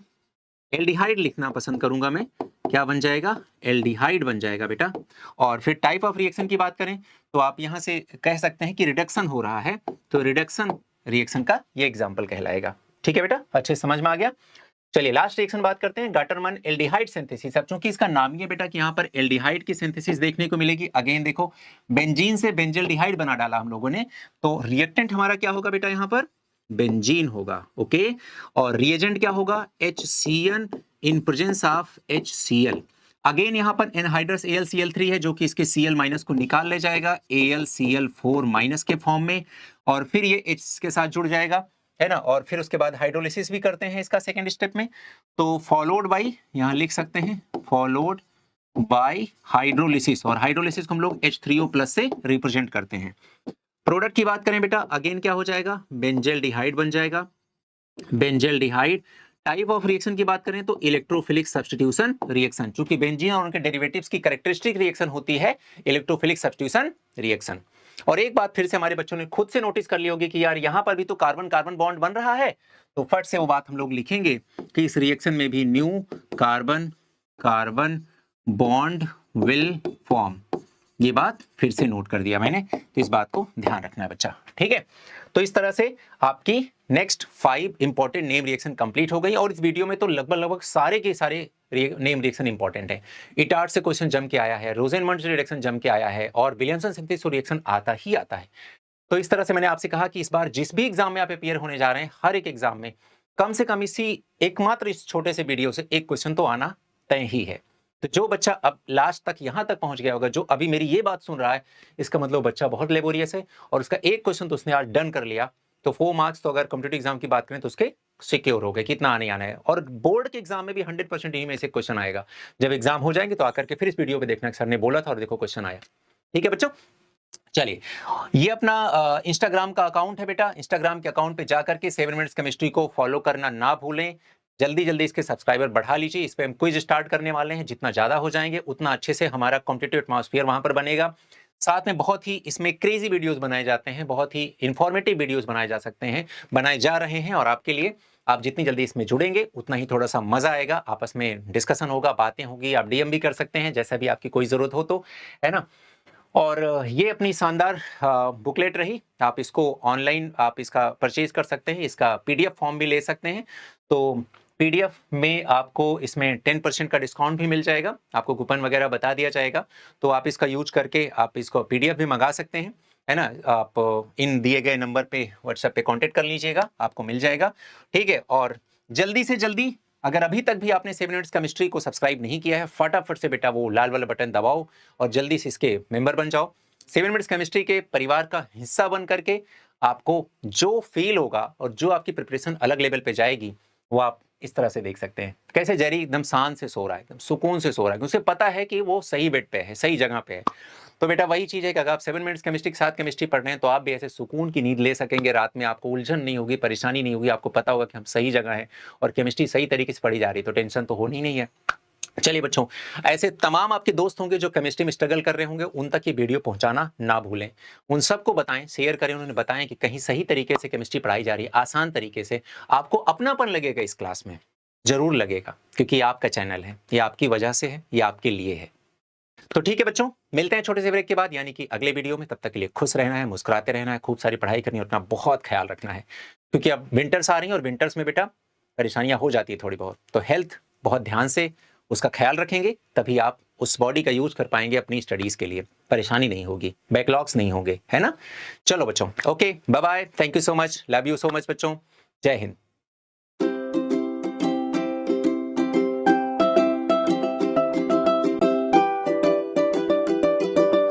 S1: एल्डिहाइड लिखना पसंद करूंगा मैं, क्या बन जाएगा, एल्डिहाइड बन जाएगा बेटा। और फिर टाइप ऑफ रिएक्शन की बात करें, तो आप यहां से कह सकते हैं कि रिडक्शन हो रहा है, तो रिडक्शन रिएक्शन का ये एग्जांपल कहलाएगा। ठीक है बेटा, अच्छे समझ में आ गया। चलिए लास्ट रिएक्शन बात करते हैं, गाटरमन एल्डिहाइड सिंथेसिस। अब चूंकि इसका नाम ही है बेटा कि यहाँ पर एल्डिहाइड की सिंथेसिस देखने को मिलेगी। अगेन देखो, बेंजीन से बेंजल्डिहाइड बना डाला हम लोगों ने, तो रिएक्टेंट हमारा क्या होगा बेटा, यहाँ पर बेंजीन होगा। ओके, और रिएजेंट क्या होगा, HCN in presence of HCl। Again यहाँ पर एनहाइड्रस AlCl3 है, जो कि इसके Cl माइनस को निकाल ले जाएगा AlCl4 माइनस के फॉर्म में, और फिर ये H के साथ जुड़ जाएगा, है ना। और फिर उसके बाद हाइड्रोलिसिस भी करते हैं इसका सेकेंड स्टेप में, तो फॉलोड बाई, यहां लिख सकते हैं फॉलोड बाय हाइड्रोलिसिस, और हाइड्रोलिसिस को हम लोग H3O+ से रिप्रेजेंट करते हैं। प्रोडक्ट की बात करें बेटा, अगेन क्या हो जाएगा, बेंजल्डिहाइड बन जाएगा, बेंजल्डिहाइड। टाइप ऑफ रिएक्शन की बात करें तो इलेक्ट्रोफिलिक सब्स्टिट्यूशन रिएक्शन, चूंकि बेंजीन और उनके डेरिवेटिव्स की कैरेक्टरिस्टिक रिएक्शन होती है इलेक्ट्रोफिलिक सब्स्टिट्यूशन रिएक्शन। और एक बात फिर से हमारे बच्चों ने खुद से नोटिस कर ली होगी कि यार यहां पर भी तो कार्बन कार्बन बॉन्ड बन रहा है, तो फट से वो बात हम लोग लिखेंगे कि इस रिएक्शन में भी new carbon carbon bond will form. ये बात फिर से नोट कर दिया मैंने, तो इस बात को ध्यान रखना है बच्चा। ठीक है, तो इस तरह से आपकी next 5 important name reaction complete हो गई। और इस वीडियो में तो लगभग सारे के सारे नेम रिएक्शन इंपॉर्टेंट है। इटार्ड से क्वेश्चन जम के आया है, रोजेनमंड से रिएक्शन जम के आया है, और विलियमसन सिंथेसिस रिएक्शन आता ही आता है। तो इस तरह से मैंने आपसे कहा कि इस बार जिस भी एग्जाम में आप अपियर होने जा रहे हैं, हर एक एग्जाम में कम से कम इसी एकमात्र इस छोटे से वीडियो से एक क्वेश्चन तो आना तय ही है। तो जो बच्चा अब लास्ट तक यहां तक पहुंच गया होगा, जो अभी मेरी ये बात सुन रहा है, इसका मतलब बच्चा बहुत लेबोरियस है, और उसका एक क्वेश्चन तो उसने आज डन कर लिया, तो 4 मार्क्स तो अगर कॉम्पिटिटिव एग्जाम की बात करें तो उसके सिक्योर हो गए, कितना आने आना है। और बोर्ड के एग्जाम में भी 100% यही में से क्वेश्चन आएगा। जब एग्जाम हो जाएंगे तो आकर के फिर इस वीडियो पे देखना, सर ने बोला था और देखो क्वेश्चन आया। ठीक है बच्चों। चलिए, ये अपना इंस्टाग्राम का अकाउंट है बेटा। इंस्टाग्राम के अकाउंट पे जाकर के 7 मिनट्स केमिस्ट्री को फॉलो करना ना भूलें। जल्दी-जल्दी इसके सब्सक्राइबर बढ़ा लीजिए। इस पे हम क्विज़ स्टार्ट करने वाले हैं। जितना ज़्यादा हो जाएँगे, उतना अच्छे से हमारा कॉम्पिटिटिव एटमॉस्फियर वहाँ पर बनेगा। साथ में बहुत ही इसमें क्रेज़ी वीडियोज़ बनाए जाते हैं, बहुत ही इन्फॉर्मेटिव वीडियोज़ बनाए जा सकते हैं, बनाए जा रहे हैं और आपके लिए। आप जितनी जल्दी इसमें जुड़ेंगे, उतना ही थोड़ा-सा मज़ा आएगा। आपस में डिस्कशन होगा, बातें होंगी, आप डीएम भी कर सकते हैं, जैसा भी आपकी कोई ज़रूरत हो तो, है ना? और ये अपनी शानदार बुकलेट रही। आप इसको ऑनलाइन आप इसका परचेज़ कर सकते हैं, इसका पीडीएफ फॉर्म भी ले सकते हैं। तो पीडीएफ में आपको इसमें 10% का डिस्काउंट भी मिल जाएगा, आपको कूपन वगैरह बता दिया जाएगा। तो आप इसका यूज़ करके आप इसको पीडीएफ भी मँगा सकते हैं, है ना? आप इन दिए गए नंबर पे व्हाट्सएप पे कॉन्टैक्ट कर लीजिएगा, आपको मिल जाएगा, ठीक है? और जल्दी से जल्दी अगर अभी तक भी आपने 7 मिनट्स केमिस्ट्री को सब्सक्राइब नहीं किया है, फटाफट से बेटा वो लाल वाला बटन दबाओ और जल्दी से इसके मेंबर बन जाओ। 7 मिनट्स केमिस्ट्री के परिवार का हिस्सा बन करके आपको जो फ़ील होगा और जो आपकी प्रिपरेशन अलग लेवल पे जाएगी, वो आप इस तरह से देख सकते हैं। कैसे जेरी एकदम शान से सो रहा है, एकदम सुकून से सो रहा है। उसे पता है कि वो सही बेड पे है, सही जगह पे है। तो बेटा वही चीज़ है कि अगर आप 7 मिनट्स केमिस्ट्री के साथ केमिस्ट्री पढ़ रहे हैं, तो आप भी ऐसे सुकून की नींद ले सकेंगे रात में, आपको उलझन नहीं होगी, परेशानी नहीं होगी, आपको पता होगा कि हम सही जगह हैं और केमिस्ट्री सही तरीके से पढ़ी जा रही है, तो टेंशन तो होनी ही नहीं है। चलिए बच्चों, ऐसे तमाम आपके दोस्त होंगे जो केमिस्ट्री में स्ट्रगल कर रहे होंगे, उन तक ये वीडियो पहुंचाना ना भूलें। उन सबको बताएं, शेयर करें, उन्हें बताएं कि कहीं सही तरीके से केमिस्ट्री पढ़ाई जा रही है, आसान तरीके से। आपको अपनापन लगेगा इस क्लास में, ज़रूर लगेगा, क्योंकि ये आपका चैनल है, ये आपकी वजह से है, ये आपके लिए है। तो ठीक है बच्चों, मिलते हैं छोटे से ब्रेक के बाद, यानी कि अगले वीडियो में। तब तक के लिए खुश रहना है, मुस्कुराते रहना है, खूब सारी पढ़ाई करनी है और अपना बहुत ख्याल रखना है। क्योंकि अब विंटर्स आ रही हैं और विंटर्स में बेटा परेशानियाँ हो जाती है थोड़ी बहुत। तो हेल्थ बहुत ध्यान से उसका ख्याल रखेंगे, तभी आप उस बॉडी का यूज़ कर पाएँगे अपनी स्टडीज़ के लिए। परेशानी नहीं होगी, बैकलॉग्स नहीं होंगे, है ना? चलो बच्चों, okay, bye-bye, thank you so much, love you so much बच्चों। जय हिंद।